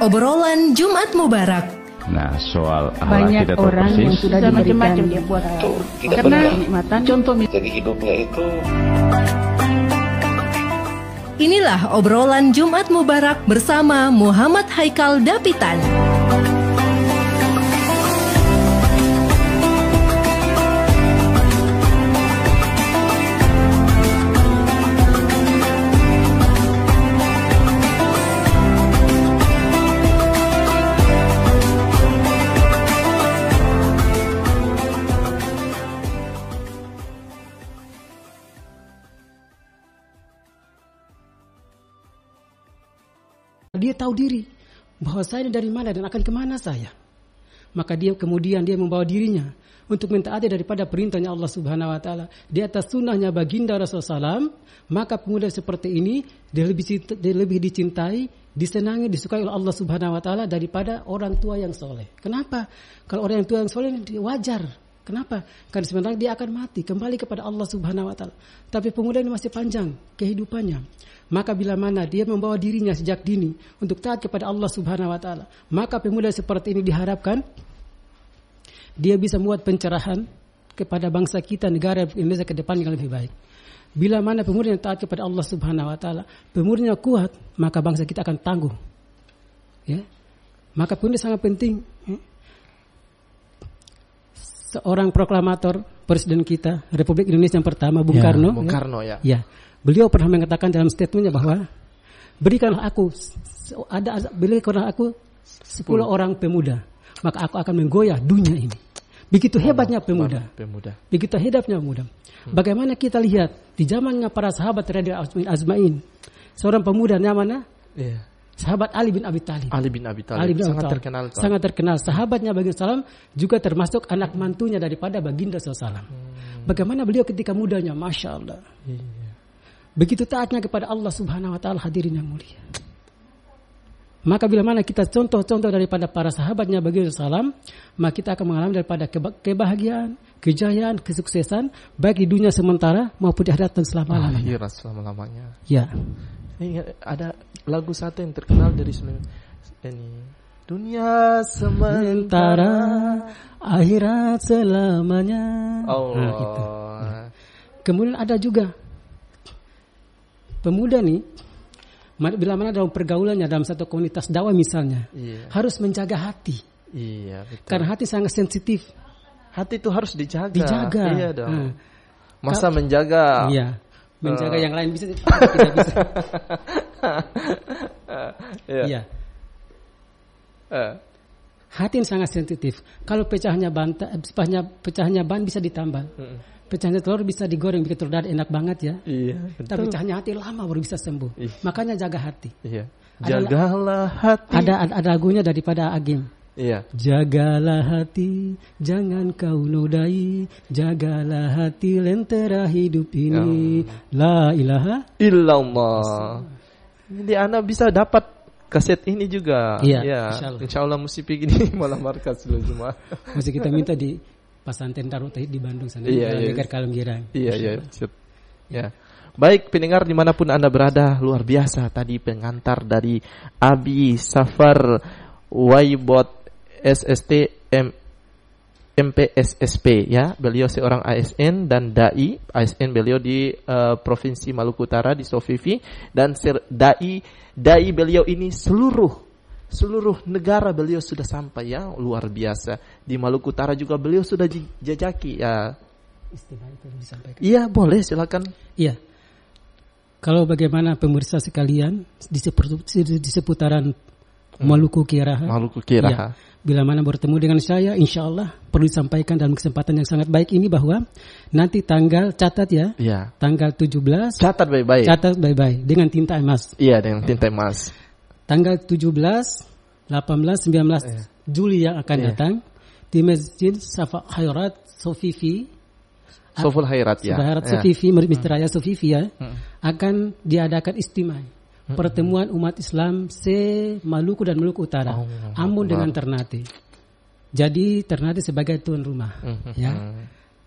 Obrolan Jumat Mubarak. Nah, soal akhlak banyak kita tahu orang persis. yang sudah macam-macam dia buat karena kenikmatan contoh jadi hidupnya itu. Inilah obrolan Jumat Mubarak bersama Muhammad Haikal Dapitan. Dia tahu diri bahwa saya dari mana dan akan kemana saya. Maka dia kemudian membawa dirinya untuk mentaati daripada perintahnya Allah Subhanahu Wa Taala di atas sunnahnya baginda Rasulullah SAW. Maka pemuda seperti ini dia lebih dicintai, disenangi, disukai oleh Allah Subhanahu Wa Taala daripada orang tua yang soleh. Kenapa? Kalau orang tua yang soleh wajar. Kenapa? Karena sebenarnya dia akan mati kembali kepada Allah Subhanahu Wa Taala. Tapi pemuda ini masih panjang kehidupannya. Maka bila mana dia membawa dirinya sejak dini untuk taat kepada Allah Subhanahu Wa Taala, maka pemuda seperti ini diharapkan dia bisa membuat pencerahan kepada bangsa kita, negara Indonesia ke depan yang lebih baik. Bila mana pemuda yang taat kepada Allah Subhanahu Wa Taala, pemudanya kuat, maka bangsa kita akan tangguh. Ya, maka pemuda sangat penting. Ya. Seorang proklamator Presiden kita Republik Indonesia yang pertama, Bung Karno. Bung Karno ya. Ya. Beliau pernah mengatakan dalam statementnya bahwa berikanlah aku 10 orang pemuda, maka aku akan menggoyah dunia ini. Begitu hebatnya pemuda. Begitu hebatnya pemuda. Bagaimana kita lihat di zamannya para sahabat radhiyallahu azmain, seorang pemuda namanya sahabat Ali bin Abi Thalib. Sangat terkenal. Sahabatnya baginda SAW juga termasuk anak mantunya daripada baginda SAW. Bagaimana beliau ketika mudanya, Masya Allah. Begitu taatnya kepada Allah Subhanahu Wa Taala, hadirin yang mulia. Maka bila mana kita contoh-contoh daripada para sahabatnya baginda SAW, maka kita akan mengalami daripada kebahagiaan, kejayaan, kesuksesan baik di dunia sementara maupun di akhirat selama-lamanya. Ya. Ada lagu satu yang terkenal dari ini. Dunia sementara, akhirat selamanya. Nah, itu. Kemudian ada juga pemuda nih, bila mana dalam pergaulannya dalam satu komunitas dakwah misalnya, harus menjaga hati. Iya, betul. Karena hati sangat sensitif. Hati itu harus dijaga. Iya dong. Masa menjaga? Iya. Menjaga yang lain bisa, tidak bisa. Iya. Hati yang sangat sensitif. Kalau pecahnya ban bisa ditambal. Pecahnya telur bisa digoreng bikin telur enak banget ya. Iya. Tapi pecahnya hati lama baru bisa sembuh. Makanya jaga hati. Iya. Jagalah hati. Ada lagunya daripada Agim. Iya. Jagalah hati, jangan kau nodai. Jagalah hati, lentera hidup ini. La ilaha illallah. Jadi Anda bisa dapat kaset ini juga. Iya. Insyaallah mesti pergi di Malam Markas dulu cuma. Mesti kita minta di Pesantren Darut Tauhid di Bandung sana. Negara Kalunggirang. Iya. Ya. Baik pendengar dimanapun Anda berada, luar biasa tadi pengantar dari Abi Safar Waibot SST MPSSP ya. Beliau seorang ASN dan dai. ASN beliau di Provinsi Maluku Utara di Sofifi, dan dai beliau ini seluruh negara beliau sudah sampai ya, luar biasa. Di Maluku Utara juga beliau sudah jajaki ya. Istilah itu disampaikan. Iya, boleh silakan. Iya. Kalau bagaimana pemirsa sekalian di seputaran Maluku Kiraha. Ya, bila mana bertemu dengan saya, insya Allah perlu disampaikan dalam kesempatan yang sangat baik ini bahwa nanti catat ya. Tanggal 17. Catat baik-baik. Dengan tinta emas. Iya, dengan tinta emas. Tanggal 17, 18, 19 Juli yang akan datang di Masjid Safa Khairat Sofifi. Soful Khairat ya. Sofifi, Masjid Raya Sofifi ya. Akan diadakan istimewa. Pertemuan umat Islam se-Maluku dan Maluku Utara, Ambon dengan Ternate. Jadi Ternate sebagai tuan rumah, ya.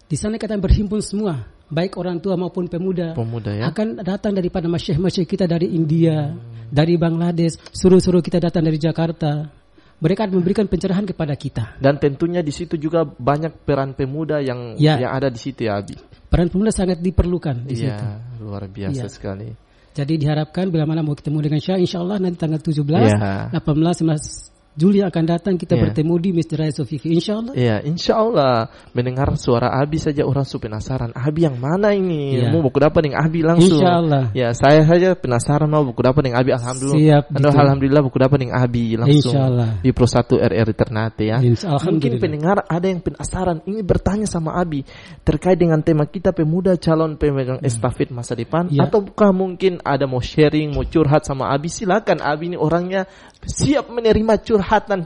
Di sana kita berhimpun semua, baik orang tua maupun pemuda. Ya. Akan datang daripada masyayikh-masyayikh kita dari India, dari Bangladesh, suruh-suruh kita datang dari Jakarta. Mereka akan memberikan pencerahan kepada kita. Dan tentunya di situ juga banyak peran pemuda yang ada di situ ya, Abi. Peran pemuda sangat diperlukan di situ. Iya, luar biasa sekali. Jadi diharapkan bila mana mau ketemu dengan Syah, insya Allah nanti tanggal 17, 18, 19 Juli akan datang kita bertemu di Masjid Raya Sofifi, insya Allah. Iya, insya Allah. Mendengar suara Abi saja orang su penasaran. Abi yang mana ini? Mau buku dapat dengan Abi langsung. Insya Allah. Ya, saya saja penasaran mau buku dapat dengan Abi. Alhamdulillah. Siap. Alhamdulillah buku dapat dengan Abi langsung. Insya Allah. Di Pro 1 RRI Ternate ya. Mungkin pendengar ada yang penasaran. Ini bertanya sama Abi terkait dengan tema kita pemuda calon pemegang estafet masa depan. Ataukah mungkin ada mau sharing, mau curhat sama Abi? Silakan. Abi ini orangnya siap menerima curhatan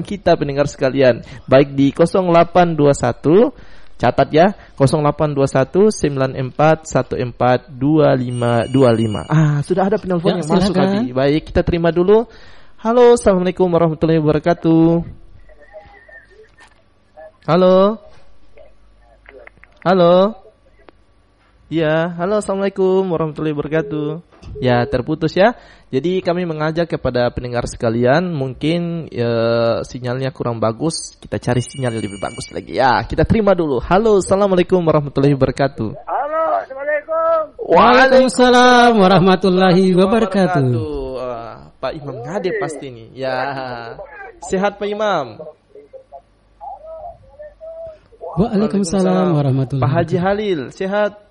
kita pendengar sekalian. Baik di 0821, catat ya, 0821 94 14 2525. Sudah ada penelpon yang masuk tadi. Baik, kita terima dulu. Halo, assalamualaikum warahmatullahi wabarakatuh. Halo. Ya, halo, assalamualaikum warahmatullahi wabarakatuh. Ya, terputus ya. Jadi kami mengajak kepada pendengar sekalian, mungkin sinyalnya kurang bagus, kita cari sinyal yang lebih bagus lagi. Ya, kita terima dulu. Halo, assalamualaikum warahmatullahi wabarakatuh. Halo, assalamualaikum. Waalaikumsalam warahmatullahi wabarakatuh. Pak Imam Ngade pasti nih. Ya, sehat Pak Imam. Waalaikumsalam warahmatullahi wabarakatuh. Pak Haji Halil, sehat?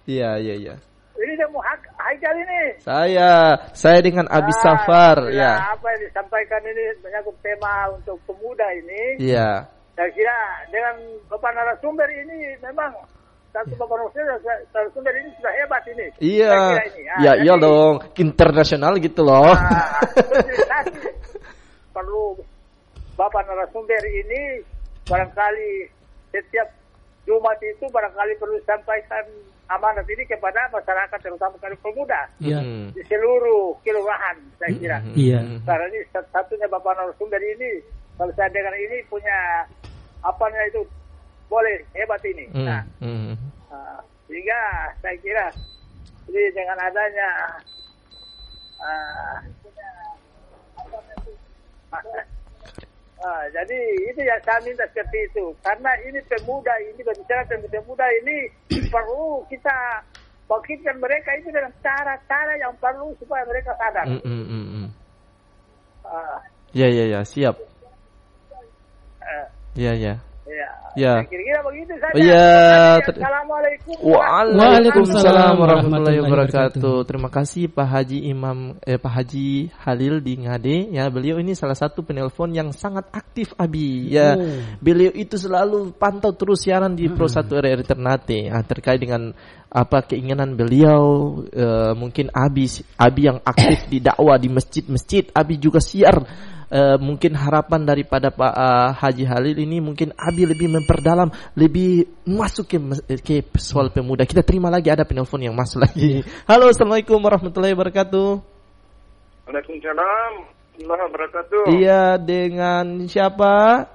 Iya. Ini demo Haikal ini. Saya dengan Abi Safar. Ya. Apa yang disampaikan ini menyangkut tema untuk pemuda ini. Iya. Saya kira dengan Bapak narasumber ini memang satu Bapak narasumber ini sudah hebat ini. Iya. Iya dong, internasional gitu loh. Perlu Bapak narasumber ini barangkali setiap Jumat itu barangkali perlu sampaikan amanat ini kepada masyarakat terutama kali pemuda di seluruh kelurahan saya kira. Karena ini satunya Bapak narasumber ini kalau saya dengar ini punya apanya itu boleh hebat ini. Sehingga saya kira ini dengan adanya jadi itu yang saya minta seperti itu. Karena ini pemuda ini berbicara tentang pemuda ini perlu kita bangkitkan mereka itu dengan cara-cara yang perlu supaya mereka sadar. Ya, siap. Ya. Kira-kira begitu saja. Assalamualaikum. Waalaikumsalam warahmatullahi wabarakatuh. Terima kasih Pak Haji Halil di Ngade. Ya, beliau ini salah satu penelpon yang sangat aktif Abi. Ya, beliau itu selalu pantau terus siaran di Pro 1 RRI Ternate. Terkait dengan apa keinginan beliau, mungkin Abi yang aktif di dakwah di masjid-masjid. Abi juga siar. Mungkin harapan daripada Pak Haji Halil ini mungkin Abi lebih memperdalam, lebih masuk ke soal pemuda. Kita terima lagi, ada penelpon yang masuk lagi. Halo, assalamualaikum warahmatullahi wabarakatuh. Waalaikumsalam warahmatullahi wabarakatuh. Iya, dengan siapa?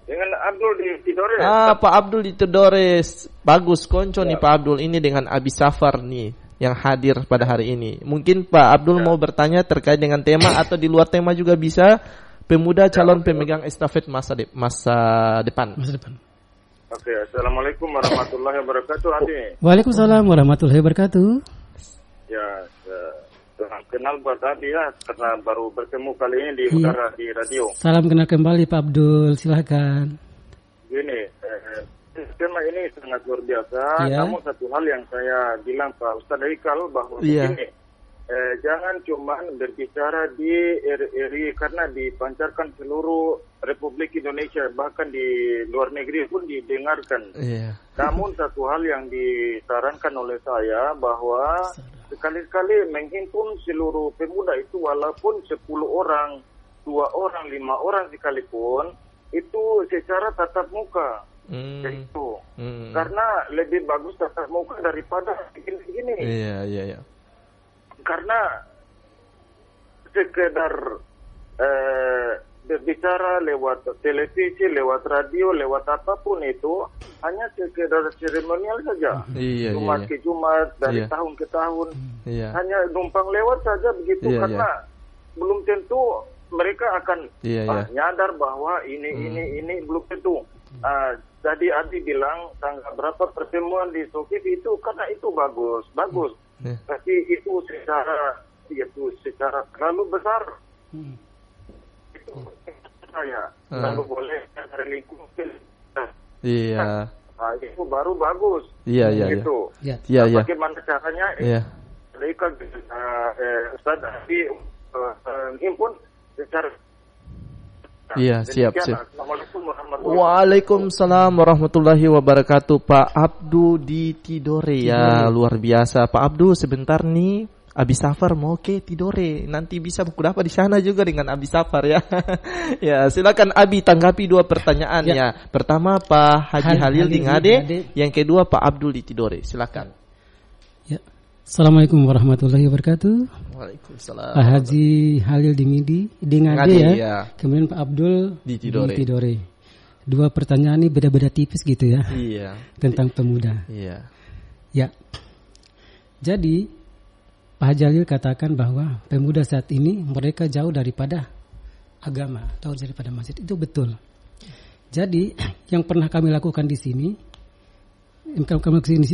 Dengan Abdul di Tidores. Pak Abdul di Tidores. Bagus konco nih Pak Abdul ini dengan Abi Safar nih yang hadir pada hari ini. Mungkin Pak Abdul mau bertanya terkait dengan tema atau di luar tema juga bisa. Pemuda calon pemegang estafet masa depan. Oke, assalamualaikum warahmatullahi wabarakatuh. Waalaikumsalam warahmatullahi wabarakatuh. Ya, kenal buat Adi ya, karena baru bertemu kali ini di udara di radio. Salam kenal kembali Pak Abdul, silakan. Gini, tema ini sangat luar biasa. Namun satu hal yang saya bilang Pak Ustaz Haikal bahwa begini, jangan cuma berbicara di RRI karena dipancarkan seluruh Republik Indonesia, bahkan di luar negeri pun didengarkan. Namun satu hal yang disarankan oleh saya bahwa sekali-kali menghimpun seluruh pemuda itu walaupun 10 orang, 2 orang, 5 orang sekalipun itu secara tatap muka. Itu karena lebih bagus tatap muka daripada begini. Iya. Karena sekedar berbicara lewat televisi, lewat radio, lewat apapun itu hanya sekedar seremonial saja. Jumat ke Jumat, dari tahun ke tahun. Hanya numpang lewat saja begitu, karena belum tentu mereka akan nyadar bahwa ini belum tentu. Tadi Adi bilang tanggal berapa pertemuan di Sofif itu, karena itu bagus. Tapi itu secara terlalu besar. Itu saya lalu boleh dari lingkungan. Itu baru bagus. Gitu. Bagaimana caranya? Mereka Ustaz Adi himpun secara. Siap. Waalaikumsalam warahmatullahi wabarakatuh. Pak Abdu di Tidore ya, luar biasa. Pak Abdu, sebentar nih Abi Safar mau ke Tidore. Nanti bisa buku dapat di sana juga dengan Abi Safar ya. Ya, silakan Abi tanggapi 2 pertanyaan ya. Pertama Pak Haji Halil di Ngade, yang kedua Pak Abdul di Tidore. Silakan. Ya. Assalamualaikum warahmatullahi wabarakatuh. Waalaikumsalam. Pak Haji Halil di Ngade ya. Kemudian Pak Abdul di Tidore. 2 pertanyaan ini beda-beda tipis gitu ya. Tentang pemuda. Ya. Jadi Pak Haji Halil katakan bahwa pemuda saat ini mereka jauh daripada agama, jauh daripada masjid. Itu betul. Jadi yang pernah kami lakukan di sini,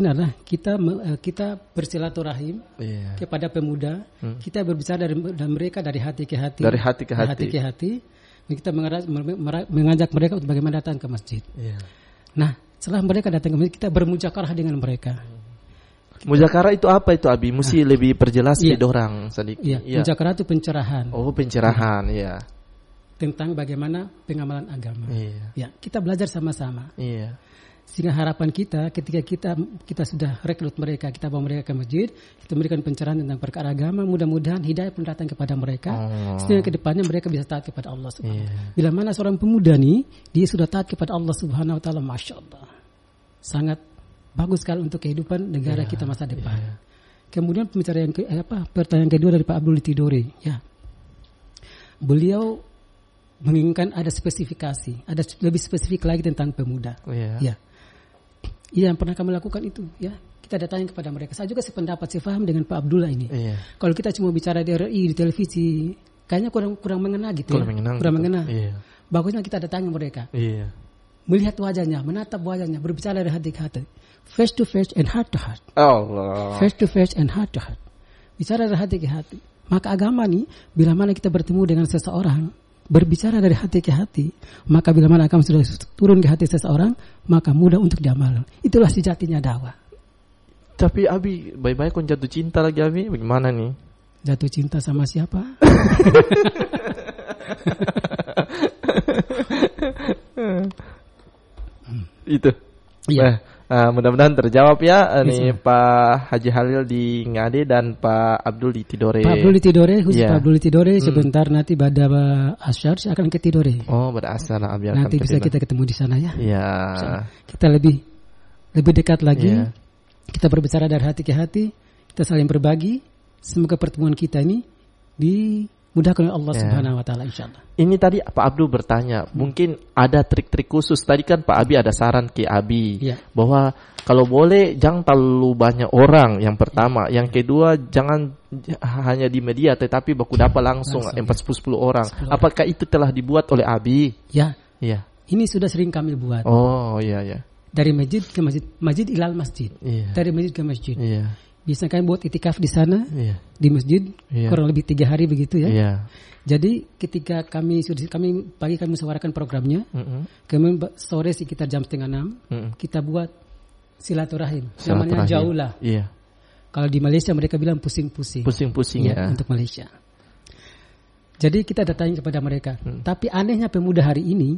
adalah kita bersilaturahim kepada pemuda. Kita berbicara dari mereka dari hati ke hati. Dari hati ke hati. Kita mengajak mereka untuk bagaimana datang ke masjid. Nah, setelah mereka datang ke masjid, kita bermujakarah dengan mereka. Mujakarah itu apa itu Abi? Mesti lebih perjelas ke orang sedikit. Mujakarah itu pencerahan. Oh, pencerahan, Tentang bagaimana pengamalan agama. Kita belajar sama-sama. Sehingga harapan kita ketika kita sudah rekrut mereka, kita bawa mereka ke masjid, kita memberikan pencerahan tentang perkara agama, mudah-mudahan hidayah pun datang kepada mereka. Sehingga ke depannya mereka bisa taat kepada Allah Subhanahu wa taala. Bila mana seorang pemuda nih, dia sudah taat kepada Allah Subhanahu wa taala, Masya Allah. Sangat bagus sekali untuk kehidupan negara kita masa depan. Kemudian pertanyaan kedua dari Pak Abdul Tidore, beliau menginginkan ada spesifikasi, ada lebih spesifik lagi tentang pemuda. Yang pernah kami lakukan itu, kita datangin kepada mereka. Saya juga sependapat, sepaham dengan Pak Abdullah ini. Kalau kita cuma bicara di RRI, di televisi, kayaknya kurang mengena gitu. Kurang mengena. Bagusnya kita datangin mereka. Melihat wajahnya, menatap wajahnya, berbicara dari hati ke hati. Face to face and heart to heart. Face to face and heart to heart. Bicara dari hati ke hati. Maka agama nih, bila mana kita bertemu dengan seseorang, berbicara dari hati ke hati, maka bila mana agama sudah turun ke hati seseorang, maka mudah untuk diamalkan. Itulah sejatinya dakwah. Tapi Abi, baik-baik kon jatuh cinta lagi Abi, bagaimana nih? Jatuh cinta sama siapa? Itu. Mudah-mudahan terjawab ya. Nih Pak Haji Halil di Ngade dan Pak Abdul di Tidore. Pak Abdul di Tidore, Pak Abdul di Tidore. Sebentar nanti pada asyar saya akan ke Tidore. Oh, pada asyar nanti bisa kita ketemu di sana ya. Kita lebih dekat lagi. Kita berbicara dari hati ke hati. Kita saling berbagi. Semoga pertemuan kita ini dimudahkan oleh Allah Subhanahu wa taala insyaallah. Ini tadi Pak Abdul bertanya, mungkin ada trik-trik khusus. Tadi kan Pak Abi ada saran ke Abi bahwa kalau boleh jangan terlalu banyak orang, yang pertama. Yang kedua jangan hanya di media tetapi baku dapat langsung 10 orang. Apakah itu telah dibuat oleh Abi? Ya. Ini sudah sering kami buat. Oh, iya. Dari masjid ke masjid, masjid ilal masjid. Dari masjid ke masjid. Bisa kami buat itikaf di sana, di masjid, kurang lebih 3 hari begitu ya. Jadi ketika kami pagi kami musyawarahkan programnya, kemudian sore sekitar jam 5:30 kita buat silaturahim. Namanya jaulah. Kalau di Malaysia mereka bilang pusing-pusing. Pusing-pusing untuk Malaysia. Jadi kita datang kepada mereka. Tapi anehnya pemuda hari ini,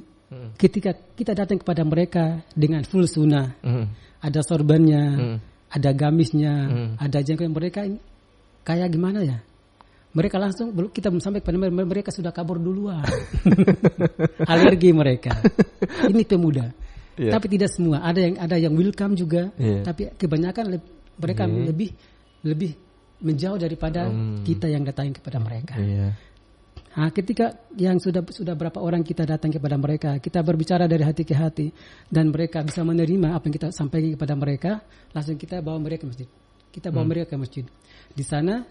ketika kita datang kepada mereka dengan full sunnah, ada sorbannya, ada gamisnya, ada jengkol, mereka kayak gimana ya? Mereka langsung, kita belum sampai kepada mereka sudah kabur duluan. Alergi mereka. Ini pemuda. Tapi tidak semua. Ada yang welcome juga. Tapi kebanyakan mereka lebih menjauh daripada kita yang datang kepada mereka. Ketika yang sudah berapa orang kita datang kepada mereka, kita berbicara dari hati ke hati, dan mereka bisa menerima apa yang kita sampaikan kepada mereka, langsung kita bawa mereka ke masjid. Kita bawa mereka ke masjid. Di sana,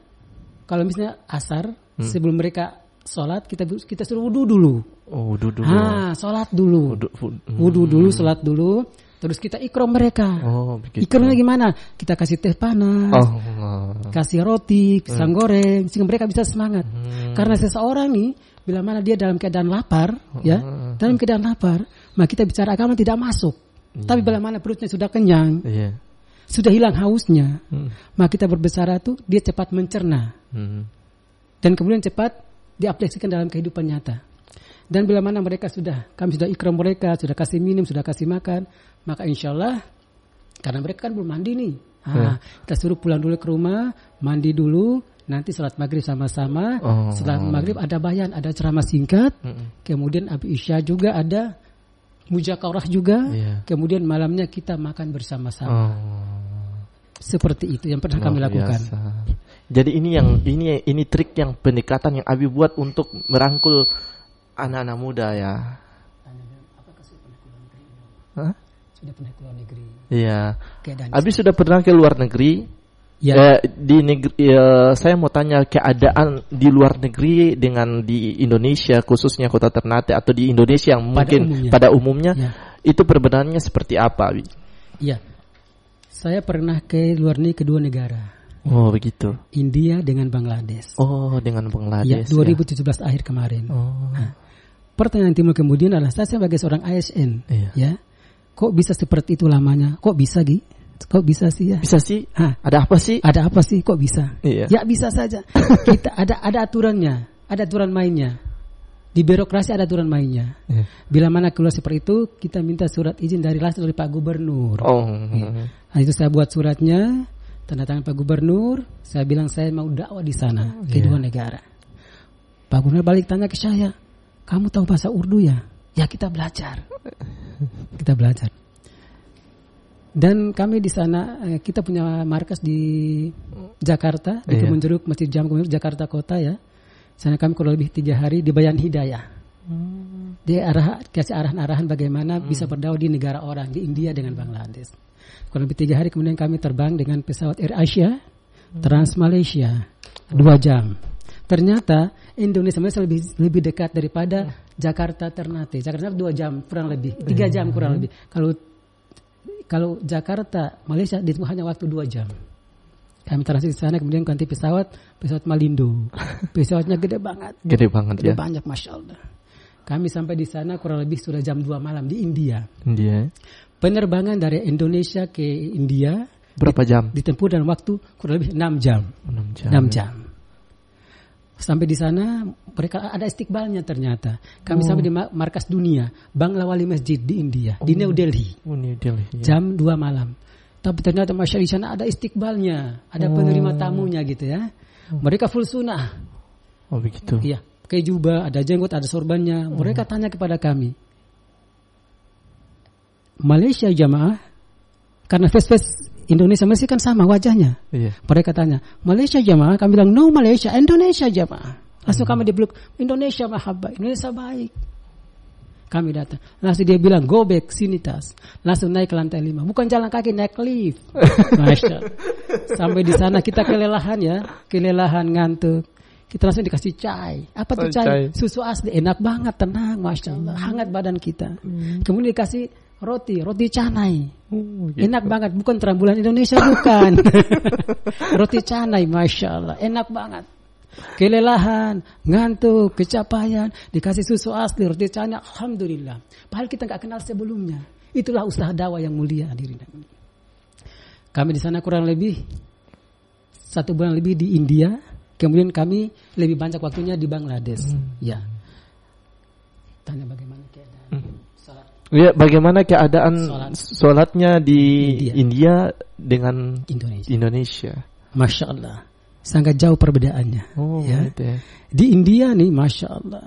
kalau misalnya asar, sebelum mereka sholat, kita suruh wudu dulu. Oh, wudu dulu. Sholat dulu. Wudu dulu, sholat dulu. Terus kita ikram mereka. Oh, begitu. Ikramnya gimana? Kita kasih teh panas, kasih roti, pisang goreng, sehingga mereka bisa semangat. Karena seseorang nih, bila mana dia dalam keadaan lapar, dalam keadaan lapar, maka kita bicara agama tidak masuk. Tapi bila mana perutnya sudah kenyang, sudah hilang hausnya, maka kita berbicara tuh dia cepat mencerna, dan kemudian cepat diaplikasikan dalam kehidupan nyata. Dan bila mana kami sudah ikram mereka, sudah kasih minum, sudah kasih makan, maka insya Allah, karena mereka kan belum mandi nih, kita suruh pulang dulu ke rumah, mandi dulu, nanti sholat maghrib sama-sama. Setelah maghrib ada bayan, ada ceramah singkat, kemudian habis isya juga ada mujakarah juga, kemudian malamnya kita makan bersama-sama. Seperti itu yang pernah kami lakukan. Jadi ini trik yang pendekatan yang Abi buat untuk merangkul anak-anak muda ya. Apakah sudah pernah keluar negeri? Iya. Abi sudah pernah ke luar negeri. Ya. Di negeri, saya mau tanya keadaan di luar negeri dengan di Indonesia, khususnya Kota Ternate atau di Indonesia yang mungkin pada umumnya itu perbedaannya seperti apa, Abi? Iya. Saya pernah ke luar negeri kedua negara. Oh, begitu. India dengan Bangladesh. Oh, dengan Bangladesh. 2017 akhir kemarin. Pertanyaan timbul kemudian adalah saya sebagai seorang ASN, kok bisa seperti itu lamanya? Kok bisa, Gi? Kok bisa sih ya? Bisa sih. Ada apa sih? Ada apa sih? Kok bisa? Iya. Ya bisa saja. Kita ada aturannya, ada aturan mainnya. Di birokrasi ada aturan mainnya. Bila mana keluar seperti itu, kita minta surat izin dari Pak Gubernur. Nah, itu saya buat suratnya, tanda tangan Pak Gubernur. Saya bilang saya mau dakwah di sana, kedua negara. Pak Gubernur balik tanya ke saya, kamu tahu bahasa Urdu ya? Ya, kita belajar. Kita belajar. Dan kami di sana, kita punya markas di Jakarta, di Kebonjeruk, Masjid Jam Kebonjeruk, Jakarta Kota ya. Sana kami kurang lebih 3 hari di Bayan Hidayah. Dia kasih arahan-arahan bagaimana bisa berdakwah di negara orang, di India dengan Bangladesh. Kurang lebih 3 hari kemudian kami terbang dengan pesawat Air Asia, Trans Malaysia, 2 jam. Ternyata Indonesia masih lebih dekat daripada Jakarta Ternate. Jakarta 2 jam kurang lebih, 3 jam kurang lebih. Kalau Jakarta Malaysia ditempuh hanya waktu 2 jam. Kami transit di sana, kemudian ganti pesawat Malindo. Pesawatnya gede banget. Gede banyak, Masya Allah. Kami sampai di sana kurang lebih sudah jam 2 malam di India. Penerbangan dari Indonesia ke India berapa jam? Ditempuh dalam waktu kurang lebih 6 jam. 6 jam. Sampai di sana mereka ada istiqbalnya ternyata. Kami sampai di markas dunia, Bangla Wali Masjid di India, di New Delhi. Jam 2 malam. Tapi ternyata masyarakat di sana ada istiqbalnya, ada penerima tamunya gitu ya. Mereka full sunnah. Oh begitu. Iya, pakai jubah, ada jenggot, ada sorbannya. Mereka tanya kepada kami, Malaysia jamaah, karena face Indonesia masih kan sama wajahnya. Mereka tanya, Malaysia jamaah, kami bilang no Malaysia, Indonesia jamaah. Langsung kami dibeluk, Indonesia mahabbah, Indonesia baik. Kami datang, langsung dia bilang go back sini tas. Langsung naik ke lantai 5, bukan jalan kaki, naik lift. Masya Allah. Sampai di sana kita kelelahan ngantuk. Kita langsung dikasih chai. Apa tuh chai? Susu asli, enak banget, tenang, Masya Allah, hangat badan kita. Kemudian dikasih roti canai. Enak banget, bukan terambulan Indonesia, bukan. Roti canai, Masya Allah, enak banget. Kelelahan, ngantuk, kecapaian, dikasih susu asli, roti canai, alhamdulillah. Padahal kita nggak kenal sebelumnya. Itulah usaha dakwah yang mulia, hadirin. Kami di sana kurang lebih 1 bulan lebih di India. Kemudian kami lebih banyak waktunya di Bangladesh. Ya. Tanya bagaimana keadaan salat. Ya, bagaimana keadaan sholatnya di India dengan Indonesia? Masya Allah, sangat jauh perbedaannya. Gitu ya. Di India nih, Masya Allah,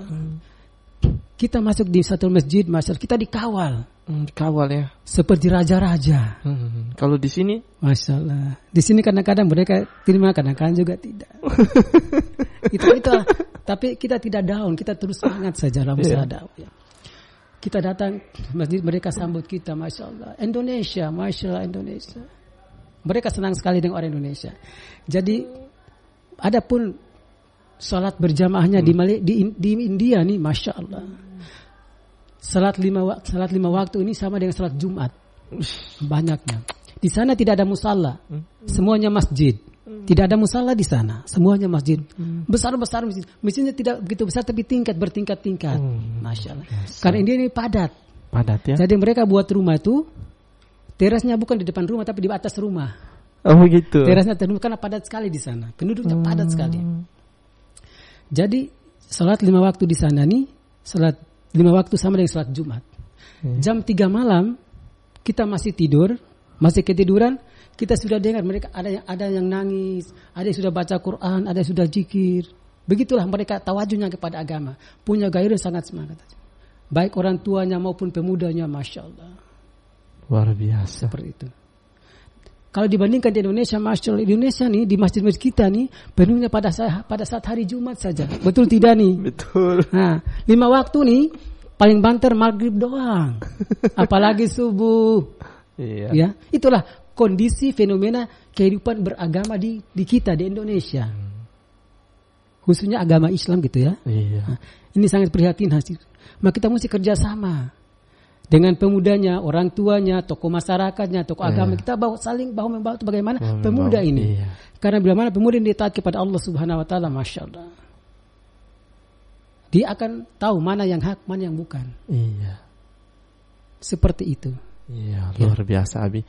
kita masuk di satu masjid, Masya Allah, kita dikawal. Dikawal ya. Seperti raja-raja. Kalau di sini? Masya Allah. Di sini kadang-kadang mereka terima, kadang-kadang juga tidak. Itu Tapi kita tidak down, kita terus semangat saja dalam usaha dakwah. Ya. Kita datang masjid, mereka sambut kita, Masya Allah. Indonesia, Masya Allah Indonesia. Mereka senang sekali dengan orang Indonesia. Jadi, adapun salat berjamaahnya di India nih, Masya Allah. Salat lima waktu ini sama dengan salat Jumat. Banyaknya. Di sana tidak ada musalla, semuanya masjid. Tidak ada musalla di sana, semuanya masjid. Besar-besar masjid. Masjidnya tidak begitu besar tapi bertingkat-tingkat. Masya Allah. Karena ini padat. Padat ya. Jadi mereka buat rumah itu terasnya bukan di depan rumah tapi di atas rumah. Oh gitu. Terasnya karena padat sekali di sana. Penduduknya padat sekali. Jadi salat 5 waktu di sana nih, salat 5 waktu sama dengan salat Jumat. Jam 3 malam kita masih tidur, masih ketiduran. Kita sudah dengar mereka ada yang nangis, ada yang sudah baca Quran, ada yang sudah zikir. Begitulah mereka tawajunya kepada agama, punya gairah sangat semangat. Baik orang tuanya maupun pemudanya, Masya Allah. Luar biasa. Seperti itu. Kalau dibandingkan di Indonesia, Masya Allah, Indonesia nih di masjid-masjid kita nih penuhnya pada saat hari Jumat saja. Betul tidak nih? Betul. Nah, 5 waktu nih paling banter maghrib doang, apalagi subuh. Iya. Ya, itulah kondisi fenomena kehidupan beragama di kita di Indonesia, khususnya agama Islam gitu ya. Iya. Nah, ini sangat prihatin hasil. Maka kita mesti kerjasama dengan pemudanya, orang tuanya, tokoh masyarakatnya, tokoh agama. Kita saling bahu membahu itu bagaimana pemuda ini. Iya. Karena bila mana pemuda ini taat kepada Allah Subhanahu Wa Taala, Masya Allah, dia akan tahu mana yang hak, mana yang bukan. Iya. Seperti itu. Iya, luar biasa Abi.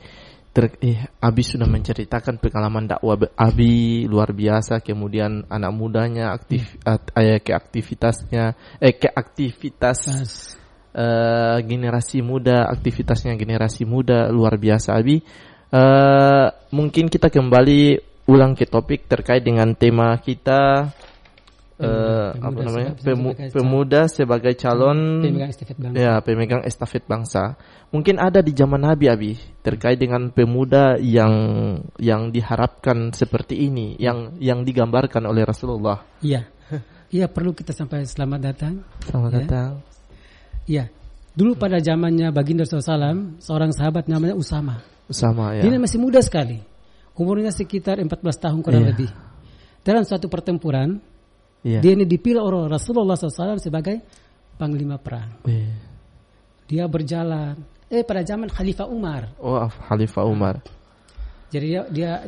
Abi sudah menceritakan pengalaman dakwah Abi luar biasa, kemudian anak mudanya keaktivitasnya generasi muda, aktivitasnya generasi muda luar biasa Abi. Mungkin kita kembali ulang ke topik terkait dengan tema kita pemuda sebagai calon pemegang estafet bangsa. Mungkin ada di zaman Nabi Abi terkait dengan pemuda yang diharapkan seperti ini, yang digambarkan oleh Rasulullah. Iya. Iya, perlu kita sampai selamat datang. Selamat datang. Iya. Dulu pada zamannya Baginda SAW, seorang sahabat namanya Usama ya. Dia masih muda sekali. Umurnya sekitar 14 tahun kurang lebih. Dalam suatu pertempuran, dia ini dipilih oleh Rasulullah SAW sebagai panglima perang. Dia berjalan. Pada zaman Khalifah Umar. Oh, Khalifah Umar. Jadi dia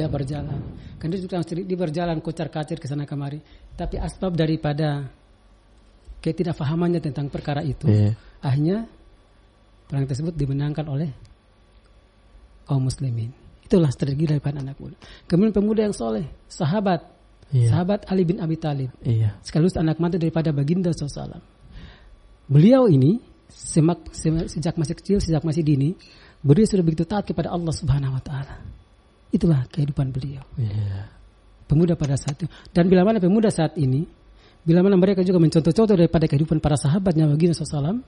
berjalan. Kan dia berjalan kocar-kacir ke sana kemari. Tapi asbab daripada ketidakfahamannya tentang perkara itu, akhirnya perang tersebut dimenangkan oleh kaum muslimin. Itulah strategi daripada anak muda. Kemudian pemuda yang soleh, sahabat Ali bin Abi Thalib, sekaligus anak mantu daripada Baginda SAW. Beliau ini sejak masih kecil, sejak masih dini, beliau sudah begitu taat kepada Allah Subhanahu Wa Taala. Itulah kehidupan beliau. Pemuda pada saat itu. Dan bila mana pemuda saat ini, bila mana mereka juga mencontoh-contoh daripada kehidupan para sahabatnya Baginda SAW,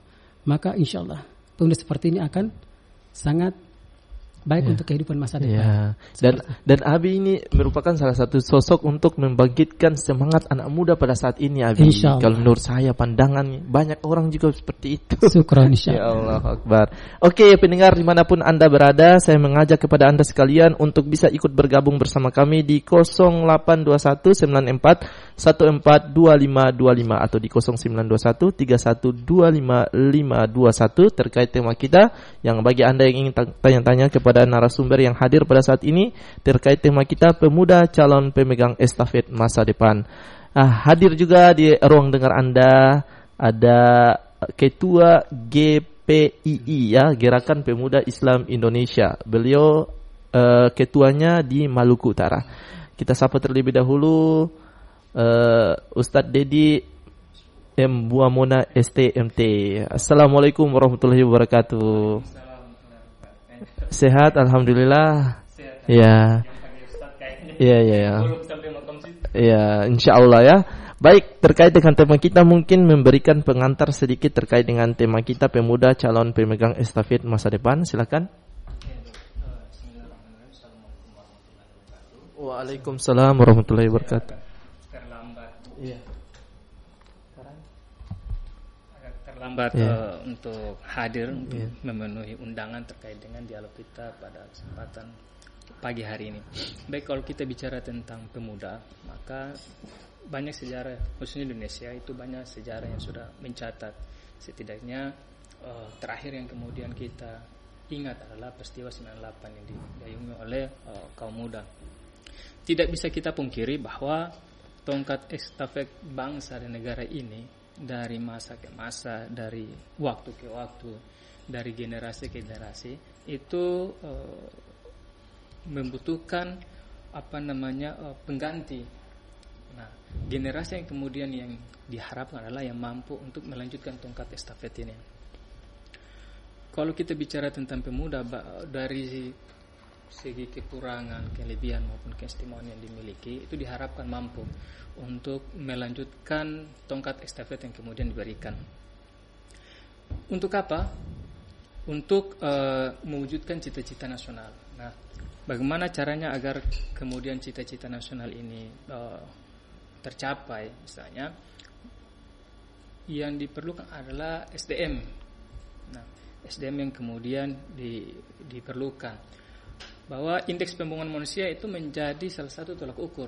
maka insya Allah pemuda seperti ini akan sangat baik untuk kehidupan masa depan. Dan Abi ini merupakan salah satu sosok untuk membangkitkan semangat anak muda pada saat ini Abi. Kalau menurut saya pandangan banyak orang juga seperti itu. Syukran insyaallah. Ya Allah Akbar. Oke, pendengar dimanapun Anda berada, saya mengajak kepada Anda sekalian untuk bisa ikut bergabung bersama kami di 082194142525 atau di 092131255521 terkait tema kita. Yang bagi Anda yang ingin tanya-tanya kepada narasumber yang hadir pada saat ini terkait tema kita pemuda calon pemegang estafet masa depan. Hadir juga di ruang dengar Anda ada Ketua GPII Gerakan Pemuda Islam Indonesia. Beliau ketuanya di Maluku Utara. Kita sapa terlebih dahulu Ustadz Dedi M. Buamona STMT. Assalamualaikum warahmatullahi wabarakatuh. Sehat, alhamdulillah. Ya. Ya, insyaallah ya. Baik, terkait dengan tema kita mungkin memberikan pengantar sedikit terkait dengan tema kita pemuda calon pemegang estafet masa depan. Silakan. Waalaikumsalam warahmatullahi wabarakatuh. Terlambat terlambat untuk hadir untuk memenuhi undangan terkait dengan dialog kita pada kesempatan pagi hari ini. Baik, kalau kita bicara tentang pemuda, maka banyak sejarah, khususnya Indonesia itu banyak sejarah yang sudah mencatat. Setidaknya terakhir yang kemudian kita ingat adalah peristiwa 98 yang didayungi oleh kaum muda. Tidak bisa kita pungkiri bahwa tongkat estafet bangsa dan negara ini dari masa ke masa, dari waktu ke waktu, dari generasi ke generasi itu membutuhkan pengganti. Nah, generasi yang kemudian yang diharapkan adalah yang mampu untuk melanjutkan tongkat estafet ini. Kalau kita bicara tentang pemuda dari segi kekurangan, kelebihan maupun keistimewaan yang dimiliki, itu diharapkan mampu untuk melanjutkan tongkat estafet yang kemudian diberikan. Untuk apa? Untuk mewujudkan cita-cita nasional. Nah, bagaimana caranya agar kemudian cita-cita nasional ini tercapai? Misalnya, yang diperlukan adalah SDM. Nah, SDM yang kemudian diperlukan. Bahwa indeks pembangunan manusia itu menjadi salah satu tolak ukur.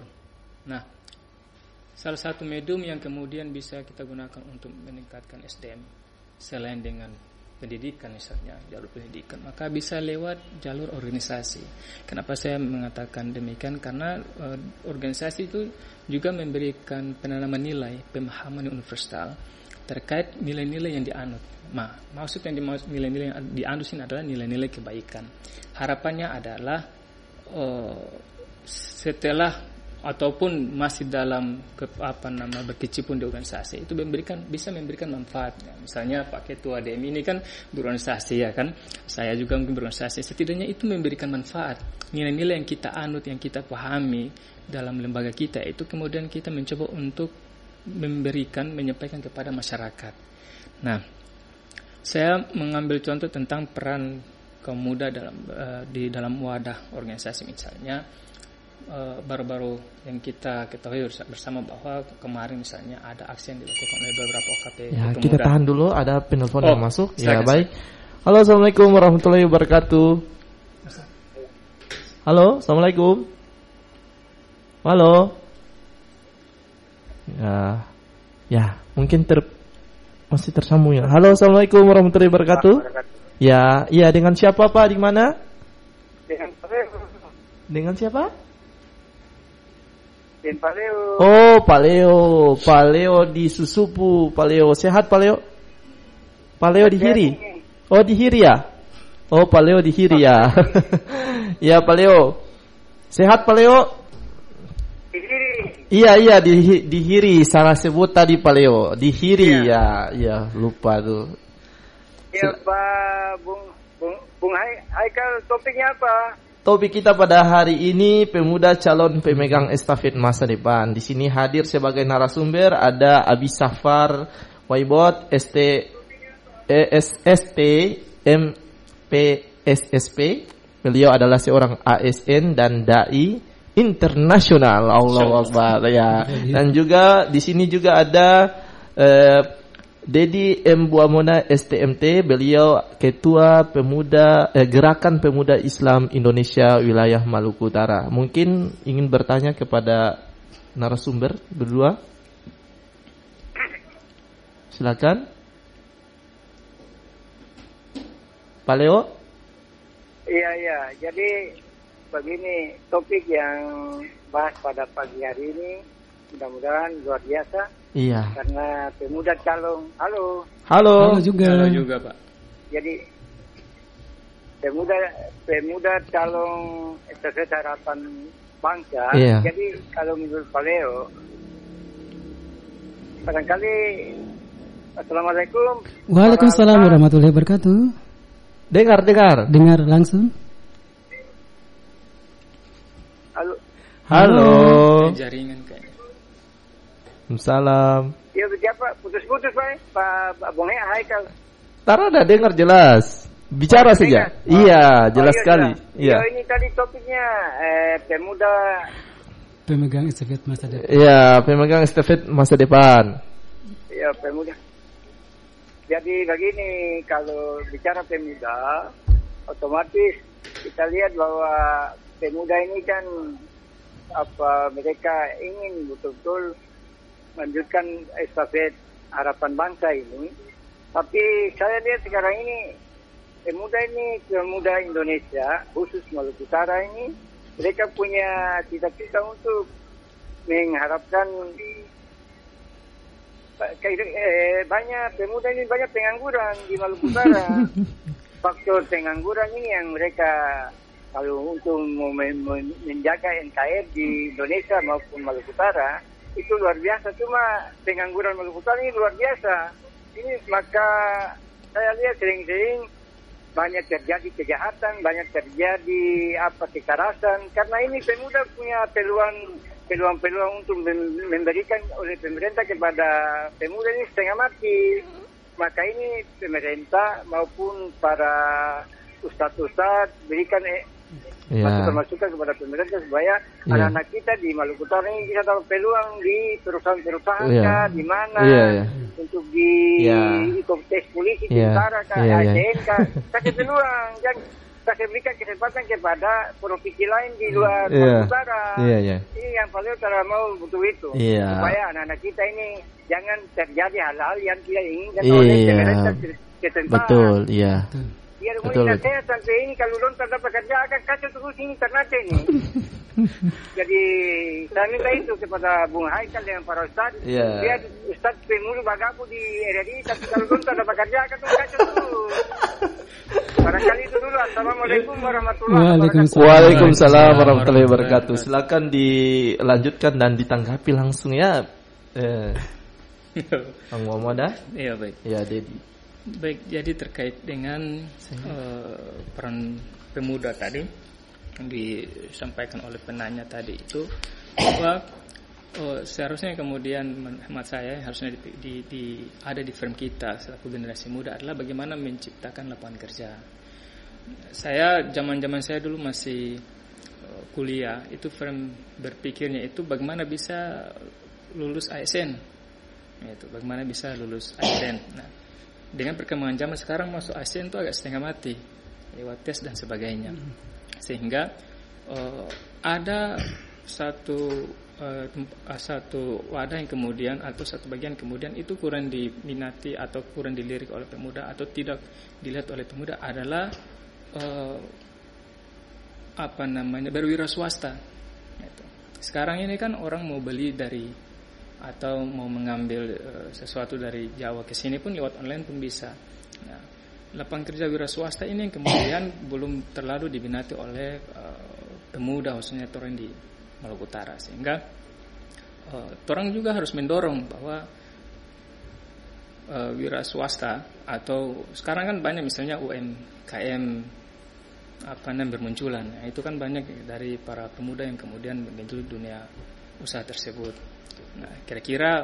Nah, salah satu medium yang kemudian bisa kita gunakan untuk meningkatkan SDM selain dengan pendidikan, misalnya jalur pendidikan, maka bisa lewat jalur organisasi. Kenapa saya mengatakan demikian? Karena organisasi itu juga memberikan penanaman nilai, pemahaman universal terkait nilai-nilai yang dianut. Nah, maksud yang nilai-nilai yang dianut ini adalah nilai-nilai kebaikan. Harapannya adalah setelah ataupun masih dalam berkecimpung di organisasi itu bisa memberikan manfaat. Misalnya Pak Ketua DM ini kan berorganisasi, ya kan, saya juga mungkin berorganisasi. Setidaknya itu memberikan manfaat. Nilai-nilai yang kita anut, yang kita pahami dalam lembaga kita itu kemudian kita mencoba untuk menyampaikan kepada masyarakat. Nah, saya mengambil contoh tentang peran kaum muda di dalam wadah organisasi. Misalnya baru-baru yang kita ketahui bersama bahwa kemarin misalnya ada aksi yang dilakukan oleh beberapa OKP pemuda. Kita tahan dulu, ada penelpon yang masuk. Ya, baik. Halo, assalamualaikum warahmatullahi wabarakatuh. Halo, assalamualaikum. Halo. Ya, mungkin masih tersambung ya. Halo, assalamualaikum warahmatullahi wabarakatuh. Ya, iya, dengan siapa Pak? Di mana? Dengan Paleo. Dengan siapa? Dengan Paleo. Oh, Paleo di Susupu. Paleo, sehat Paleo? Paleo di Hiri. Oh, di Hiri ya? Oh, Paleo di Hiri ya. Ya, Paleo. Sehat Paleo? Iya di Hiri, salah sebut tadi Paleo. Di Hiri ya, lupa tuh. Ya Pak Bung Haikal, topiknya apa? Topik kita pada hari ini pemuda calon pemegang estafet masa depan. Di sini hadir sebagai narasumber ada Abi Safar Waibot MPSSP. Beliau adalah seorang ASN dan dai internasional. Allahu Akbar ya. Dan juga di sini juga ada Dedi M. Buamona STMT, beliau Ketua Gerakan Pemuda Islam Indonesia Wilayah Maluku Utara. Mungkin ingin bertanya kepada narasumber berdua. Silakan. Paleo? Iya. Jadi begini, topik yang bahas pada pagi hari ini mudah-mudahan luar biasa. Iya. Karena pemuda calon, halo juga. Halo juga Pak. Jadi pemuda calon estafet harapan bangsa. Iya. Jadi kalau menurut Paleo, barangkali assalamualaikum. Waalaikumsalam warahmatullahi wabarakatuh. Dengar langsung. Halo. Jaringan kayaknya. Salam. Ya, siapa? Putus-putus Pak Bung Haikal. Tarada dengar jelas. Bicara saja. Iya, jelas sekali. Iya. Ini tadi topiknya pemuda pemegang estafet masa depan. Iya, pemegang estafet masa depan. Iya, pemuda. Jadi begini, kalau bicara pemuda, otomatis kita lihat bahwa pemuda ini kan mereka ingin betul-betul melanjutkan estafet harapan bangsa ini. Tapi saya lihat sekarang ini pemuda Indonesia, khusus Maluku Utara ini, mereka punya cita-cita untuk mengharapkan banyak pemuda ini banyak pengangguran di Maluku Utara. Faktor pengangguran ini yang mereka kalau untuk menjaga NKRI di Indonesia maupun Maluku Utara itu luar biasa. Cuma pengangguran Maluku Utara ini luar biasa. Ini maka saya lihat sering-sering banyak terjadi kejahatan, banyak terjadi kekerasan karena ini pemuda punya peluang untuk memberikan oleh pemerintah kepada pemuda ini setengah mati. Maka ini pemerintah maupun para ustadz berikan masukan kepada pemerintah supaya anak-anak kita di Maluku Utara ini bisa dapat peluang di perusahaan-perusahaan di mana untuk di tes polisi tentara ASN kasih peluang dan kasih berikan kesempatan kepada provinsi lain di luar Maluku Utara. Ini yang paling utara mau butuh itu supaya anak-anak kita ini jangan terjadi hal-hal yang tidak inginkan oleh pemerintah setempat. Betul, Biar mulai saya sampai ini kalau lontar dapat kerja akan kacau terus ini Ternate ini. Jadi saya minta itu kepada Bung Haikal dengan para ustaz. Biar ustaz pemulu bagabu di RRI tapi kalau lontar dapat kerja akan kacau terus. Barangkali itu dulu. Assalamualaikum warahmatullahi wabarakatuh. Waalaikumsalam warahmatullahi wabarakatuh. Silakan dilanjutkan dan ditanggapi langsung ya. Bang Muhammad dah? Iya baik. Ya Dedi. Baik, jadi terkait dengan peran pemuda tadi yang disampaikan oleh penanya tadi itu bahwa seharusnya kemudian hemat saya harusnya ada di firm kita selaku generasi muda adalah bagaimana menciptakan lapangan kerja. Saya zaman saya dulu masih kuliah itu firm berpikirnya itu bagaimana bisa lulus ASN, itu bagaimana bisa lulus ASN. Nah, dengan perkembangan zaman sekarang masuk ASN itu agak setengah mati lewat tes dan sebagainya, sehingga ada satu wadah yang kemudian atau satu bagian kemudian itu kurang diminati atau kurang dilirik oleh pemuda atau tidak dilihat oleh pemuda adalah berwira swasta. Sekarang ini kan orang mau beli atau mau mengambil sesuatu dari Jawa ke sini pun lewat online pun bisa. Nah, lapangan kerja wira swasta ini yang kemudian belum terlalu diminati oleh pemuda khususnya orang di Maluku Utara, sehingga orang juga harus mendorong bahwa wira swasta atau sekarang kan banyak misalnya UMKM bermunculan. Nah, itu kan banyak dari para pemuda yang kemudian menuju dunia usaha tersebut. Nah, kira-kira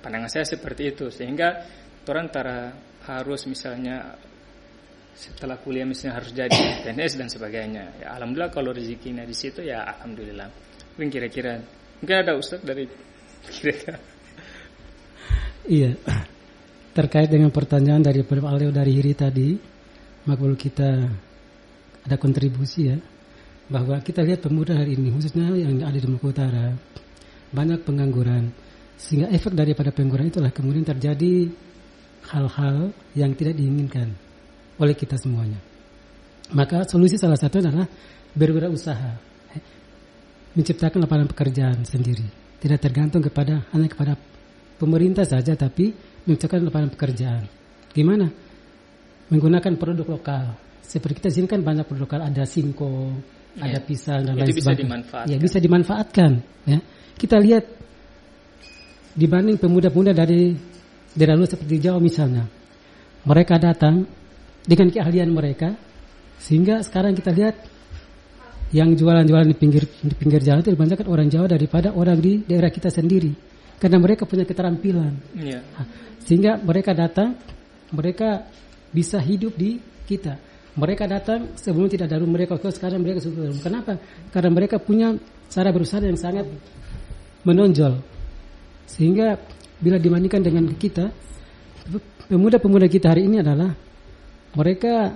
pandangan saya seperti itu, sehingga orang harus misalnya setelah kuliah misalnya harus jadi PNS dan sebagainya. Ya, alhamdulillah kalau rezekinya di situ ya alhamdulillah. Mungkin kira-kira ada Ustaz dari kira-kira. Iya. Terkait dengan pertanyaan dari Aleo dari Hiri tadi, maka perlu kita ada kontribusi ya, bahwa kita lihat pemuda hari ini khususnya yang ada di Maluku Utara banyak pengangguran, sehingga efek daripada pengangguran itulah kemudian terjadi hal-hal yang tidak diinginkan oleh kita semuanya. Maka solusi salah satu adalah berwirausaha, menciptakan lapangan pekerjaan sendiri, tidak tergantung hanya kepada pemerintah saja, tapi menciptakan lapangan pekerjaan. Gimana? Menggunakan produk lokal. Seperti kita sini kan banyak produk lokal, ada Sinko, ada pisang dan lain sebagainya. Ya, bisa dimanfaatkan. Ya. Kita lihat dibanding pemuda-pemuda dari daerah luar seperti Jawa misalnya, mereka datang dengan keahlian mereka, sehingga sekarang kita lihat yang jualan-jualan di pinggir jalan itu kebanyakan orang Jawa daripada orang di daerah kita sendiri, karena mereka punya keterampilan. Sehingga mereka datang, mereka bisa hidup di kita. Mereka datang sebelum tidak ada rumah mereka, sekarang mereka sudah rumah. Kenapa? Karena mereka punya cara berusaha yang sangat menonjol, sehingga bila dibandingkan dengan kita, pemuda-pemuda kita hari ini adalah mereka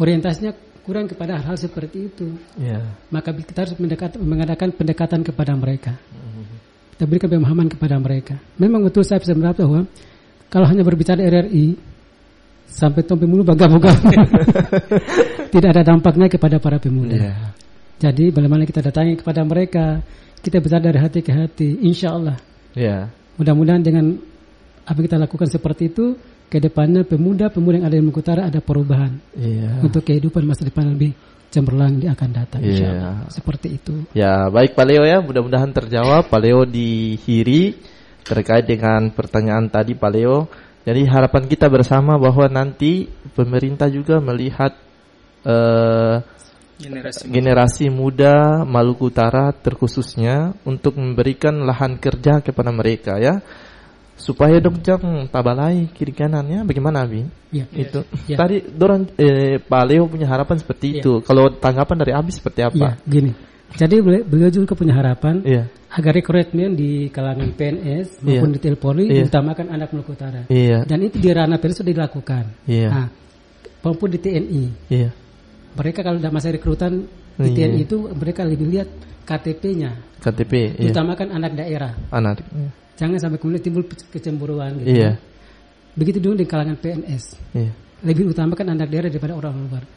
orientasinya kurang kepada hal-hal seperti itu. Maka kita harus mengadakan pendekatan kepada mereka. Kita berikan pemahaman kepada mereka. Memang betul saya bisa melihat bahwa kalau hanya berbicara RRI sampai tompe mulu bagaimana tidak ada dampaknya kepada para pemuda. Jadi bagaimana kita datangi kepada mereka, kita bicara dari hati ke hati, insya Allah. Mudah-mudahan dengan apa yang kita lakukan seperti itu, ke depannya pemuda-pemuda yang ada di Maluku Utara ada perubahan untuk kehidupan masa depan lebih cemerlang di akan datang. Insya Allah. Seperti itu. Ya, baik Pak Leo ya, mudah-mudahan terjawab Pak Leo di Hiri terkait dengan pertanyaan tadi Pak Leo. Jadi harapan kita bersama bahwa nanti pemerintah juga melihat generasi muda Maluku Utara terkhususnya untuk memberikan lahan kerja kepada mereka ya. Supaya dong jang tabalai kiri kanannya bagaimana Abi? Itu. Tadi dorang Pak Leo punya harapan seperti itu. Kalau tanggapan dari Abi seperti apa? Gini. Jadi beliau juga punya harapan agar rekrutmen di kalangan PNS maupun di Polri diutamakan anak Maluku Utara. Dan itu di ranah PNS sudah dilakukan. Nah, maupun di TNI. Mereka kalau dalam masa rekrutan di TNI itu mereka lebih lihat KTP-nya. Diutamakan anak daerah. Jangan sampai kemudian timbul kecemburuan gitu. Begitu dulu di kalangan PNS. Lebih utamakan anak daerah daripada orang luar.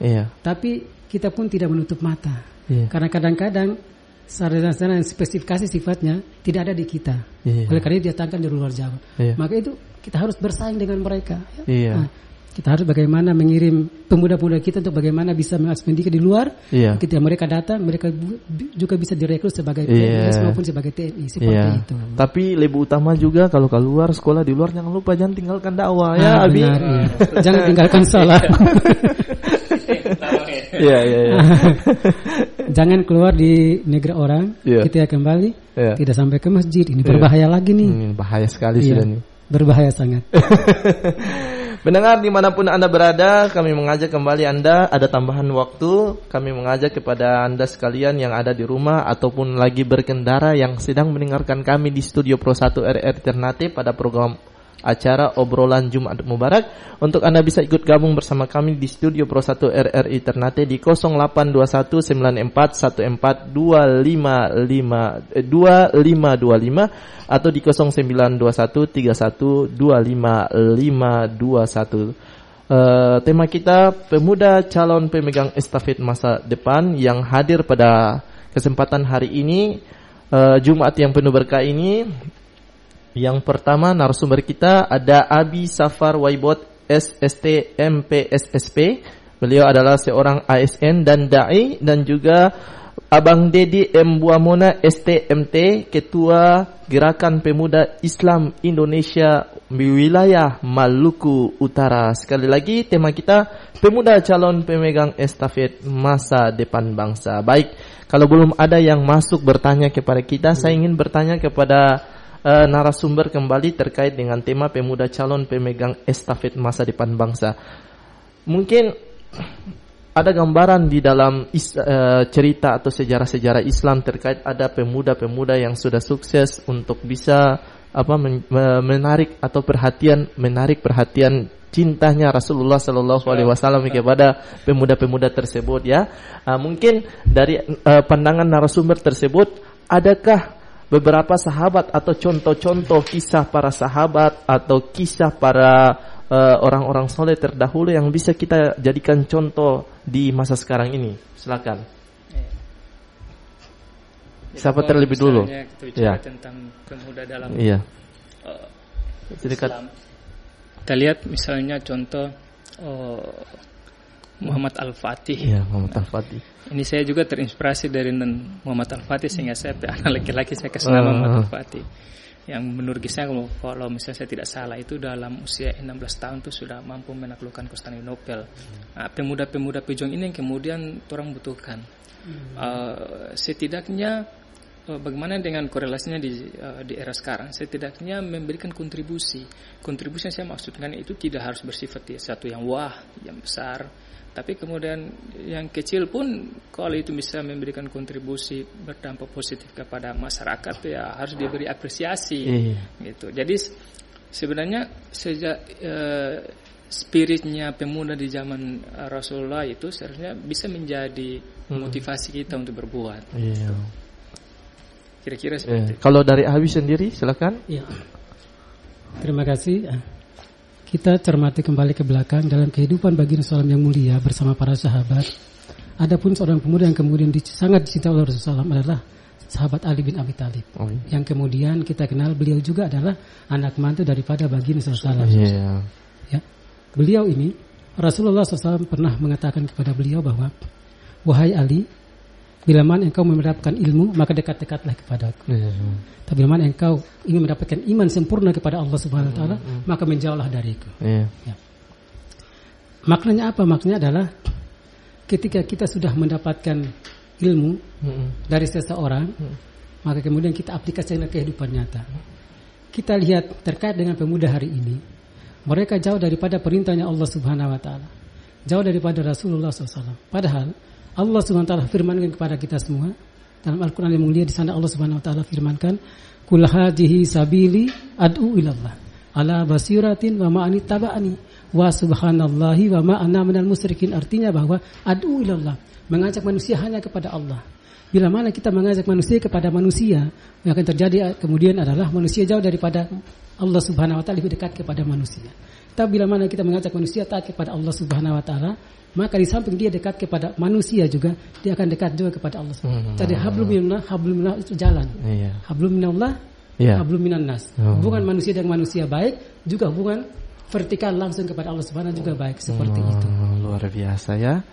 Tapi kita pun tidak menutup mata. Karena kadang-kadang sarana-sarana yang spesifikasi sifatnya tidak ada di kita. Oleh karena itu didatangkan dari luar Jawa. Maka itu kita harus bersaing dengan mereka. Nah, kita harus bagaimana mengirim pemuda-pemuda kita untuk bagaimana bisa mengakses pendidikan di luar. Ketika mereka datang, mereka juga bisa direkrut sebagai PNS maupun sebagai TNI seperti itu. Tapi lebih utama juga kalau keluar sekolah di luar jangan lupa jangan tinggalkan dakwah ya Abi. Jangan tinggalkan salah. Jangan keluar di negeri orang. Kita kembali tidak sampai ke masjid. Ini berbahaya lagi nih. Bahaya sekali sudah nih. Berbahaya sangat. Pendengar dimanapun Anda berada, kami mengajak kembali Anda, ada tambahan waktu, kami mengajak kepada Anda sekalian yang ada di rumah ataupun lagi berkendara yang sedang mendengarkan kami di Studio Pro 1 RRI Ternate pada program acara obrolan Jumat Mubarak. Untuk Anda bisa ikut gabung bersama kami di Studio Pro 1 RRI Ternate di 082194142525 atau di 0921312521. Tema kita pemuda calon pemegang estafet masa depan yang hadir pada kesempatan hari ini, Jumat yang penuh berkah ini. Yang pertama narasumber kita ada Abi Safar Waibot SST MPSSP. Beliau adalah seorang ASN dan dai, dan juga Abang Dedi M Buamona STMT, Ketua Gerakan Pemuda Islam Indonesia wilayah Maluku Utara. Sekali lagi tema kita pemuda calon pemegang estafet masa depan bangsa. Baik, kalau belum ada yang masuk bertanya kepada kita, saya ingin bertanya kepada narasumber kembali terkait dengan tema pemuda calon pemegang estafet masa depan bangsa. Mungkin ada gambaran di dalam cerita atau sejarah-sejarah Islam terkait ada pemuda-pemuda yang sudah sukses untuk bisa menarik perhatian cintanya Rasulullah Sallallahu Alaihi Wasallam kepada pemuda-pemuda tersebut ya. Mungkin dari pandangan narasumber tersebut, adakah beberapa sahabat atau contoh-contoh kisah para sahabat atau kisah para orang-orang soleh terdahulu yang bisa kita jadikan contoh di masa sekarang ini? Silakan. Siapa terlebih dulu? Kita bicara tentang pemuda dalam Islam. Kita lihat misalnya contoh Muhammad Al-Fatih. Muhammad Al-Fatih. Ini saya juga terinspirasi dari Muhammad Al-Fatih, sehingga saya anak laki-laki saya kasih nama Muhammad Al-Fatih. Yang menurut saya kalau misalnya saya tidak salah itu dalam usia 16 tahun itu sudah mampu menaklukkan Konstantinopel. Nah, pemuda-pemuda pejong ini yang kemudian orang butuhkan. Setidaknya bagaimana dengan korelasinya di era sekarang? Setidaknya memberikan kontribusi. Kontribusi yang saya maksudkan itu tidak harus bersifat satu yang yang besar. Tapi kemudian yang kecil pun kalau itu bisa memberikan kontribusi berdampak positif kepada masyarakat ya harus diberi apresiasi gitu. Jadi Sebenarnya sejak spiritnya pemuda di zaman Rasulullah itu seharusnya bisa menjadi motivasi kita untuk berbuat. Iya. Kira-kira seperti itu. Kalau dari Abi sendiri, silakan. Ya. Terima kasih. Kita cermati kembali ke belakang dalam kehidupan baginda SAW yang mulia bersama para sahabat. Adapun seorang pemuda yang kemudian sangat dicintai oleh Rasulullah SAW adalah sahabat Ali bin Abi Thalib. Yang kemudian kita kenal beliau juga adalah anak mantu daripada baginda SAW. Ya. Beliau ini, Rasulullah SAW pernah mengatakan kepada beliau bahwa, wahai Ali, bila mana engkau mendapatkan ilmu, maka dekat-dekatlah kepadaku. Tapi bila mana engkau ingin mendapatkan iman sempurna kepada Allah Subhanahu Wa Taala, maka menjauhlah dariku. Ya. Maknanya apa? Maknanya adalah ketika kita sudah mendapatkan ilmu dari seseorang, maka kemudian kita aplikasikan ke kehidupan nyata. Kita lihat terkait dengan pemuda hari ini, mereka jauh daripada perintahnya Allah Subhanahu Wa Taala, jauh daripada Rasulullah SAW. Padahal Allah Subhanahu Wa Taala firmankan kepada kita semua dalam Al-Quran yang mulia, di sana Allah Subhanahu Wa Taala firmankan, Kul hadhihi sabili ad'u ilallah ala basiratin wa ma'ani taba'ani wa subhanallahi wa ma'ana minal musyrikin. Artinya bahwa ad'u ilallah, mengajak manusia hanya kepada Allah. Bila mana kita mengajak manusia kepada manusia, yang akan terjadi kemudian adalah manusia jauh daripada Allah Subhanahu Wa Taala, lebih dekat kepada manusia. Tapi bila mana kita mengajak manusia taat kepada Allah Subhanahu Wa Taala, maka di samping dia dekat kepada manusia juga, dia akan dekat juga kepada Allah. Jadi hablum minallah itu jalan. Hablum minallah, hablum minannas. Hubungan manusia dengan manusia baik, juga hubungan vertikal langsung kepada Allah Subhanahu juga baik, seperti itu. Luar biasa ya.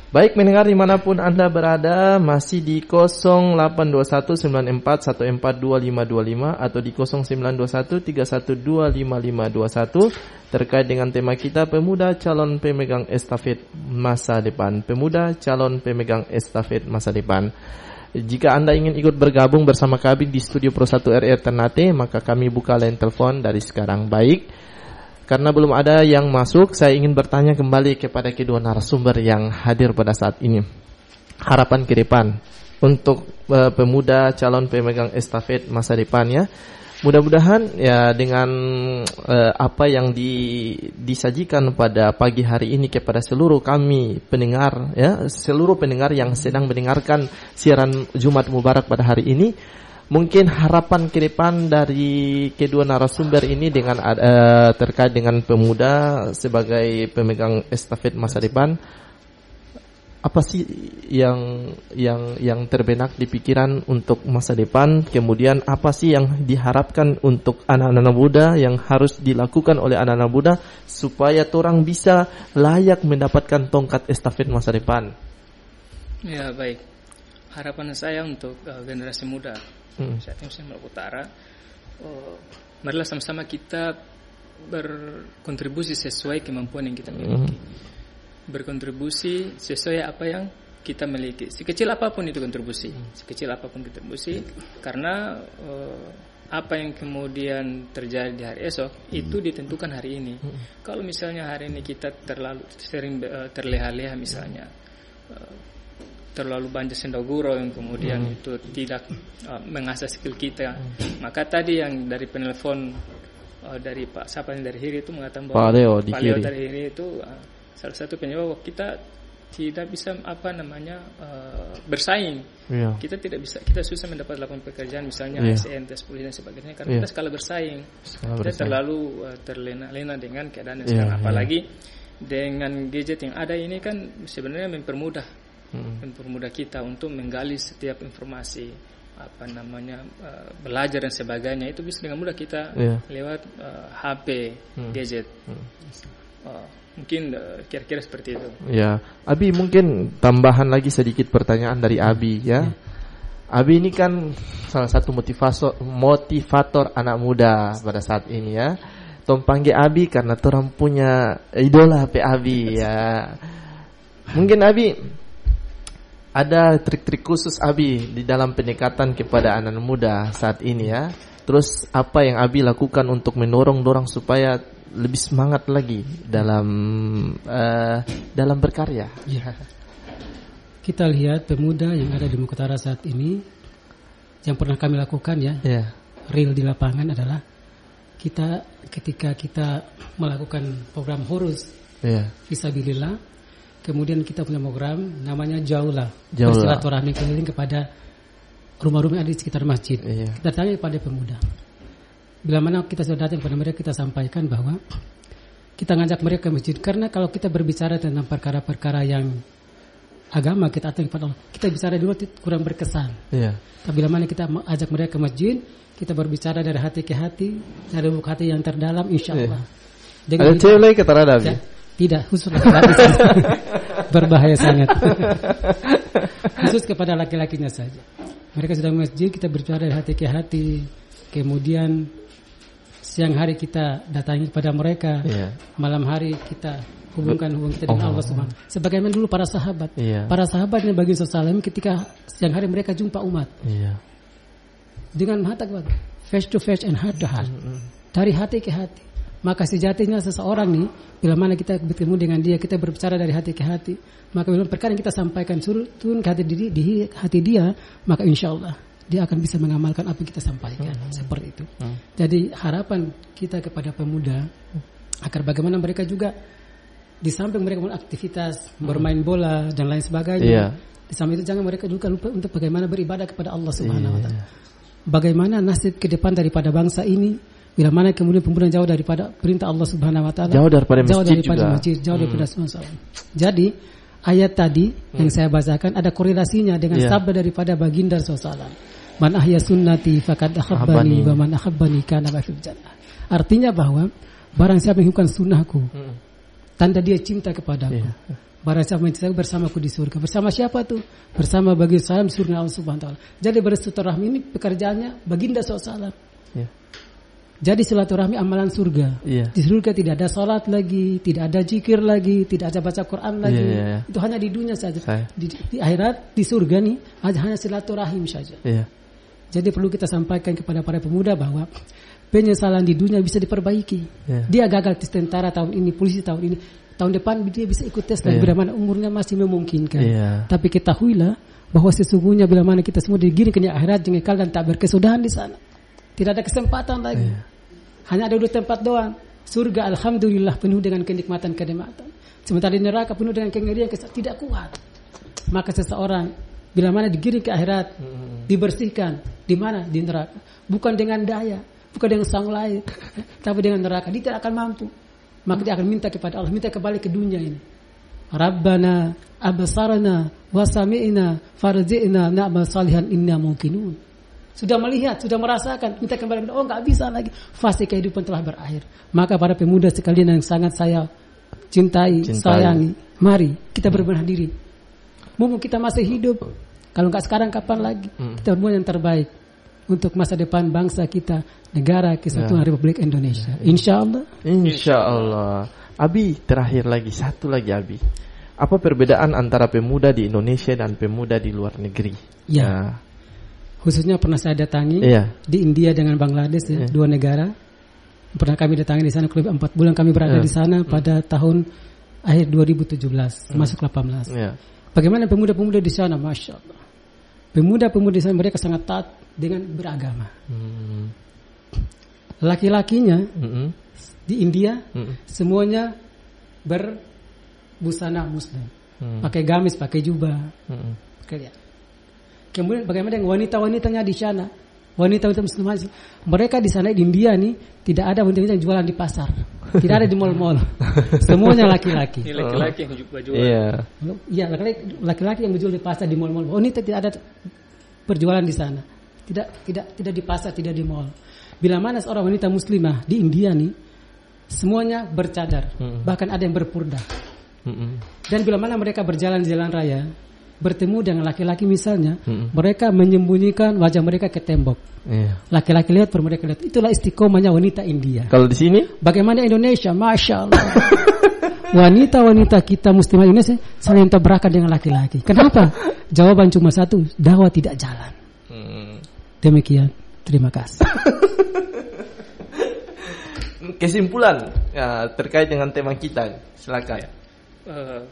Baik mendengar dimanapun Anda berada, masih di 082194142525 atau di 092131255521 terkait dengan tema kita, pemuda calon pemegang estafet masa depan. Pemuda calon pemegang estafet masa depan. Jika Anda ingin ikut bergabung bersama kami di Studio Pro 1 RRI Ternate, maka kami buka line telepon dari sekarang. Baik. Karena belum ada yang masuk, saya ingin bertanya kembali kepada kedua narasumber yang hadir pada saat ini. Harapan ke depan untuk pemuda calon pemegang estafet masa depannya. Mudah-mudahan ya dengan apa yang disajikan pada pagi hari ini kepada seluruh kami pendengar, ya, seluruh pendengar yang sedang mendengarkan siaran Jumat Mubarak pada hari ini. Mungkin harapan ke depan dari kedua narasumber ini dengan terkait dengan pemuda sebagai pemegang estafet masa depan, apa sih yang terbenak di pikiran untuk masa depan? Kemudian apa sih yang diharapkan untuk anak-anak muda, yang harus dilakukan oleh anak-anak muda supaya orang bisa layak mendapatkan tongkat estafet masa depan? Ya, baik. Harapan saya untuk generasi muda saat ini Maluku Utara, marilah sama-sama kita berkontribusi sesuai kemampuan yang kita miliki. Berkontribusi sesuai apa yang kita miliki. Sekecil apapun itu kontribusi. Karena apa yang kemudian terjadi di hari esok itu ditentukan hari ini. Kalau misalnya hari ini kita terlalu sering terleha-leha misalnya, terlalu banyak sendaguro yang kemudian itu tidak mengasah skill kita, maka tadi yang dari penelpon dari Pak siapa yang dari Hiri itu mengatakan bahwa Pak Leo dari Hiri itu salah satu penyebab kita tidak bisa bersaing. Kita tidak bisa, kita susah mendapat lapangan pekerjaan misalnya ASN, tes polisi dan sebagainya karena kita skala bersaing. Kita terlalu terlena-lena dengan keadaan yang sekarang, apalagi dengan gadget yang ada ini kan sebenarnya mempermudah kita untuk menggali setiap informasi, belajar dan sebagainya itu bisa dengan mudah kita lewat HP, gadget. Mungkin kira-kira seperti itu. Ya, Abi mungkin tambahan lagi sedikit pertanyaan dari Abi ya. Abi ini kan salah satu motivator anak muda pada saat ini ya. Tom panggil Abi karena orang punya idola Abi ya. Mungkin Abi ada trik-trik khusus Abi di dalam pendekatan kepada anak muda saat ini ya. Terus apa yang Abi lakukan untuk mendorong supaya lebih semangat lagi dalam berkarya? Ya. Kita lihat pemuda yang ada di Maluku Utara saat ini, yang pernah kami lakukan ya, real di lapangan adalah ketika kita melakukan program Hurus Fisabilillah, kemudian kita punya program namanya Jaulah. Bersilaturahmi keliling kepada rumah-rumah yang ada di sekitar masjid. Kita tanya kepada pemuda. Bila mana kita sudah datang kepada mereka, kita sampaikan bahwa kita ngajak mereka ke masjid. Karena kalau kita berbicara tentang perkara-perkara yang agama, kita datang kepada Allah, kita bicara dulu kurang berkesan. Tapi bila mana kita ajak mereka ke masjid, kita berbicara dari hati ke hati, dari lubuk hati yang terdalam, insya Allah. Ada cewek lagi kata Radha? Tidak, khusus laki-laki saja. Berbahaya sangat. Khusus kepada laki-lakinya saja. Mereka sudah masjid, kita berbicara dari hati ke hati. Kemudian siang hari kita datangi kepada mereka, malam hari kita hubungkan kita dengan Allah Subhanahu. Sebagaimana dulu para sahabat. Para sahabatnya bagi Rasulullah ketika siang hari mereka jumpa umat. Dengan mata face to face and heart to heart. Dari hati ke hati. Maka sejatinya seseorang nih, bila mana kita bertemu dengan dia, kita berbicara dari hati ke hati, maka bila perkara yang kita sampaikan turun ke hati dia, maka insya Allah dia akan bisa mengamalkan apa yang kita sampaikan. Seperti itu. Jadi harapan kita kepada pemuda agar bagaimana mereka juga di samping mereka beraktivitas, bermain bola dan lain sebagainya, di samping itu jangan mereka juga lupa untuk bagaimana beribadah kepada Allah Subhanahu wa taala. Bagaimana nasib ke depan daripada bangsa ini bila mana kemudian pemuda jauh daripada perintah Allah Subhanahu wa taala, jauh daripada masjid, jauh daripada sunnah. Jadi ayat tadi yang saya bacakan ada korelasinya dengan sabda daripada baginda sallallahu. Man ahya sunnati faqad ahabbani wa man ahabbani kana fil jannah. Artinya bahwa barang siapa yang mengikuti sunnahku, tanda dia cinta kepadaku. Barang siapa yang cinta bersamaku di surga. Bersama siapa tuh? Bersama bagi salam surga Allah Subhanahu wa taala. Jadi bersilaturahmi ini pekerjaannya baginda sallallahu. Jadi silaturahmi amalan surga. Di surga tidak ada salat lagi, tidak ada zikir lagi, tidak ada baca Quran lagi. Itu hanya di dunia saja. Di akhirat, di surga nih hanya silaturahim saja. Jadi perlu kita sampaikan kepada para pemuda bahwa penyesalan di dunia bisa diperbaiki. Dia gagal tes tentara tahun ini, polisi tahun ini, tahun depan dia bisa ikut tes lagi bila mana umurnya masih memungkinkan. Tapi ketahuilah bahwa sesungguhnya bila mana kita semua digiring ke akhirat jengkel dan tak berkesudahan di sana. Tidak ada kesempatan lagi. Hanya ada 2 tempat doang. Surga alhamdulillah penuh dengan kenikmatan-kenikmatan. Sementara di neraka penuh dengan kengerian tidak kuat. Maka seseorang bila mana digiring ke akhirat, dibersihkan di mana? Di neraka. Bukan dengan daya, bukan dengan sang lain, tapi dengan neraka. Dia tidak akan mampu. Maka dia akan minta kepada Allah, minta kembali ke dunia ini. Rabbana absarna wa sami'na farji'na na'mal salihan inna muqinun. Sudah melihat, sudah merasakan, minta kembali. Oh, enggak bisa lagi. Fase kehidupan telah berakhir. Maka para pemuda sekalian yang sangat saya cintai, sayangi, mari kita berbenah diri. Mumpung kita masih hidup, kalau enggak sekarang kapan lagi? Kita berbuat yang terbaik untuk masa depan bangsa kita, negara kesatuan Republik Indonesia. Insya Allah. Insya Allah. Abi, terakhir lagi, satu lagi Abi. Apa perbedaan antara pemuda di Indonesia dan pemuda di luar negeri? Khususnya pernah saya datangi di India dengan Bangladesh, 2 negara. Pernah kami datangi di sana, kurang 4 bulan kami berada di sana pada tahun akhir 2017, masuk 18. Bagaimana pemuda-pemuda di sana, masya Allah. Pemuda-pemuda di sana mereka sangat taat dengan beragama. Laki-lakinya di India semuanya berbusana Muslim, pakai gamis, pakai jubah, Kemudian bagaimana dengan wanita-wanitanya di sana? Wanita-wanita Muslimah, mereka di sana di India nih tidak ada wanita yang jualan di pasar, tidak ada di mal-mal, semuanya laki-laki. Laki-laki yang berjualan. Iya, laki-laki yang berjual di pasar, di mal-mal. Wanita tidak ada berjualan di sana, tidak di pasar, tidak di mal. Bila mana seorang wanita Muslimah di India nih, semuanya bercadar, bahkan ada yang berpurdah. Dan bila mana mereka berjalan di jalan raya, bertemu dengan laki-laki misalnya, mereka menyembunyikan wajah mereka ke tembok. Laki-laki lihat, mereka lihat. Itulah istiqomahnya wanita India. Kalau di sini, bagaimana Indonesia? Masya Allah. Wanita-wanita kita Muslimah Indonesia saling tabrakan dengan laki-laki. Kenapa? Jawaban cuma satu, dakwah tidak jalan. Demikian. Terima kasih. Kesimpulan terkait dengan tema kita, silakan.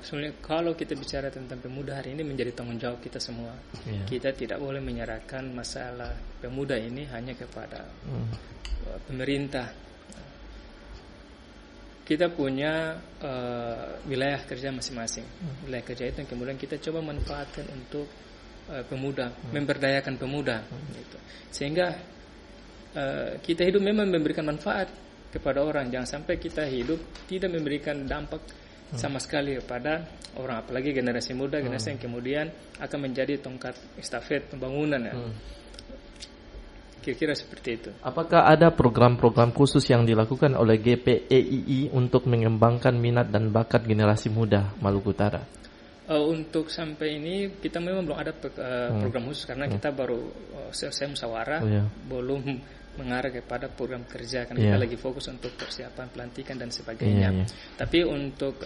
Sebenarnya kalau kita bicara tentang pemuda hari ini menjadi tanggung jawab kita semua. Kita tidak boleh menyerahkan masalah pemuda ini hanya kepada pemerintah kita punya wilayah kerja masing-masing. Wilayah kerja itu yang kemudian kita coba manfaatkan untuk pemuda, memberdayakan pemuda, gitu. Sehingga kita hidup memang memberikan manfaat kepada orang. Jangan sampai kita hidup tidak memberikan dampak sama sekali kepada orang, apalagi generasi muda, generasi yang kemudian akan menjadi tongkat estafet pembangunan ya. Kira-kira seperti itu. Apakah ada program-program khusus yang dilakukan oleh GPEII untuk mengembangkan minat dan bakat generasi muda Maluku Utara? Untuk sampai ini kita memang belum ada program khusus karena kita baru selesai musyawarah, belum mengarah kepada program kerja karena kita lagi fokus untuk persiapan pelantikan dan sebagainya. Tapi untuk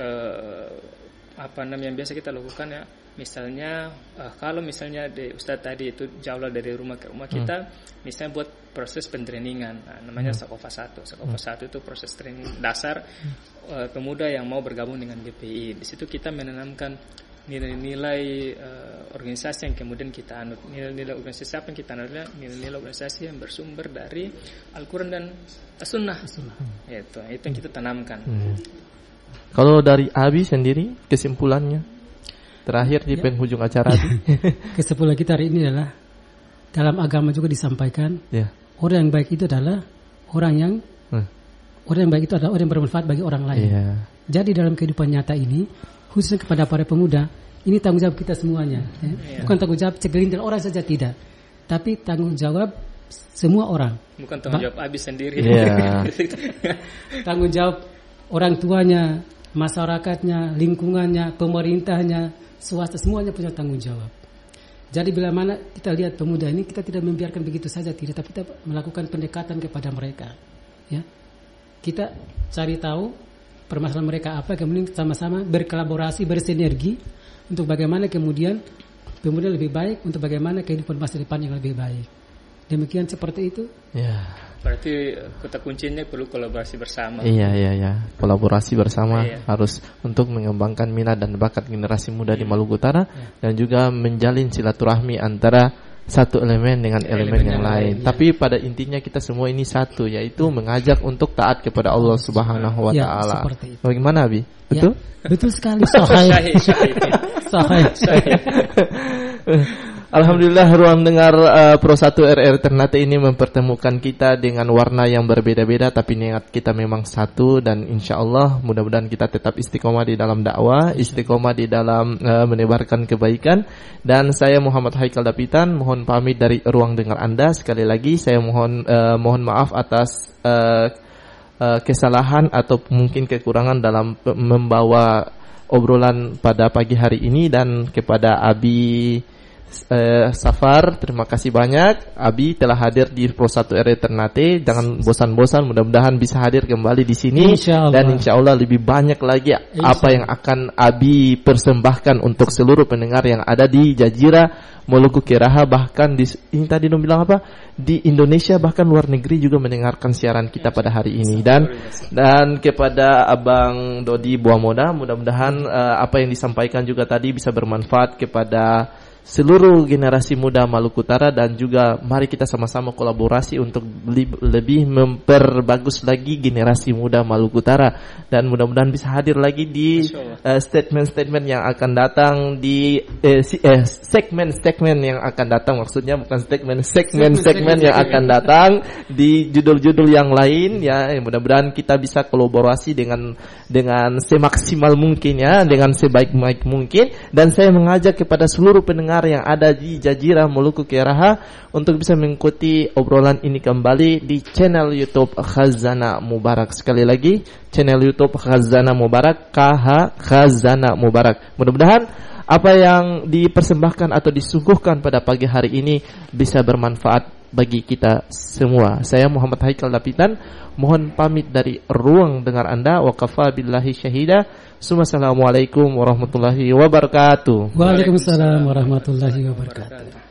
apa namanya yang biasa kita lakukan ya, misalnya kalau misalnya Ustadz tadi itu jauh dari rumah ke rumah kita, misalnya buat proses pentrainingan, namanya Sakofa 1. Sakofa 1 itu proses training dasar pemuda yang mau bergabung dengan GPI. Di situ kita menanamkan nilai-nilai organisasi yang kemudian kita anut. Nilai-nilai organisasi apa yang kita anut? Nilai-nilai organisasi yang bersumber dari Al-Quran dan As-Sunnah. Itu yang kita tanamkan. Kalau dari Abi sendiri kesimpulannya terakhir di penghujung acara Abi. Kesimpulan kita hari ini adalah dalam agama juga disampaikan orang yang baik itu adalah orang yang baik itu adalah orang yang bermanfaat bagi orang lain. Jadi dalam kehidupan nyata ini, khususnya kepada para pemuda, ini tanggung jawab kita semuanya. Bukan tanggung jawab segelintir orang saja, tidak, tapi tanggung jawab semua orang. Bukan tanggung jawab Abi sendiri. Tanggung jawab orang tuanya, masyarakatnya, lingkungannya, pemerintahnya, swasta, semuanya punya tanggung jawab. Jadi bila mana kita lihat pemuda ini, kita tidak membiarkan begitu saja, tidak, tapi kita melakukan pendekatan kepada mereka. Ya, kita cari tahu permasalahan mereka apa, kemudian sama-sama berkolaborasi, bersinergi untuk bagaimana kemudian pemuda lebih baik, untuk bagaimana kehidupan masa depan yang lebih baik. Demikian seperti itu. Berarti kata kuncinya perlu kolaborasi bersama. Iya. Kolaborasi bersama harus untuk mengembangkan minat dan bakat generasi muda di Maluku Utara dan juga menjalin silaturahmi antara satu elemen dengan elemen yang lain. Tapi pada intinya kita semua ini satu, yaitu mengajak untuk taat kepada Allah Subhanahu wa taala. Bagaimana Abi? Betul? Betul sekali. Sahih. Alhamdulillah, ruang dengar Pro 1 RR Ternate ini mempertemukan kita dengan warna yang berbeda-beda, tapi niat kita memang satu. Dan insya Allah mudah-mudahan kita tetap istiqomah di dalam dakwah, istiqomah di dalam menebarkan kebaikan. Dan saya Muhammad Haikal Dapitan mohon pamit dari ruang dengar Anda. Sekali lagi saya mohon maaf atas kesalahan atau mungkin kekurangan dalam membawa obrolan pada pagi hari ini. Dan kepada Abi Safar, terima kasih banyak. Abi telah hadir di Pro 1 RR Ternate. Jangan bosan-bosan, mudah-mudahan bisa hadir kembali di sini. Dan insya Allah lebih banyak lagi apa yang akan Abi persembahkan untuk seluruh pendengar yang ada di Jazirah, Maluku Keraha, bahkan di ini tadi dong bilang apa, di Indonesia, bahkan luar negeri juga mendengarkan siaran kita pada hari ini. Dan kepada Abang Dodi Buamoda, mudah-mudahan apa yang disampaikan juga tadi bisa bermanfaat kepada seluruh generasi muda Maluku Utara. Dan juga mari kita sama-sama kolaborasi untuk lebih memperbagus lagi generasi muda Maluku Utara. Dan mudah-mudahan bisa hadir lagi di statement-statement yang akan datang, di segmen-segmen yang akan datang, maksudnya bukan segmen yang akan datang di judul-judul yang lain ya. Mudah-mudahan kita bisa kolaborasi dengan semaksimal mungkin ya, dengan sebaik-baik mungkin. Dan saya mengajak kepada seluruh pendengar yang ada di Jazirah Maluku Keraha untuk bisa mengikuti obrolan ini kembali di channel YouTube Khazanah Mubarak. Sekali lagi, channel YouTube Khazanah Mubarak, Khazanah Mubarak. Mudah-mudahan apa yang dipersembahkan atau disuguhkan pada pagi hari ini bisa bermanfaat bagi kita semua. Saya Muhammad Haikal Dapitan mohon pamit dari ruang dengar Anda. Wa kafa billahi syahida. Assalamualaikum warahmatullahi wabarakatuh. Waalaikumsalam warahmatullahi wabarakatuh.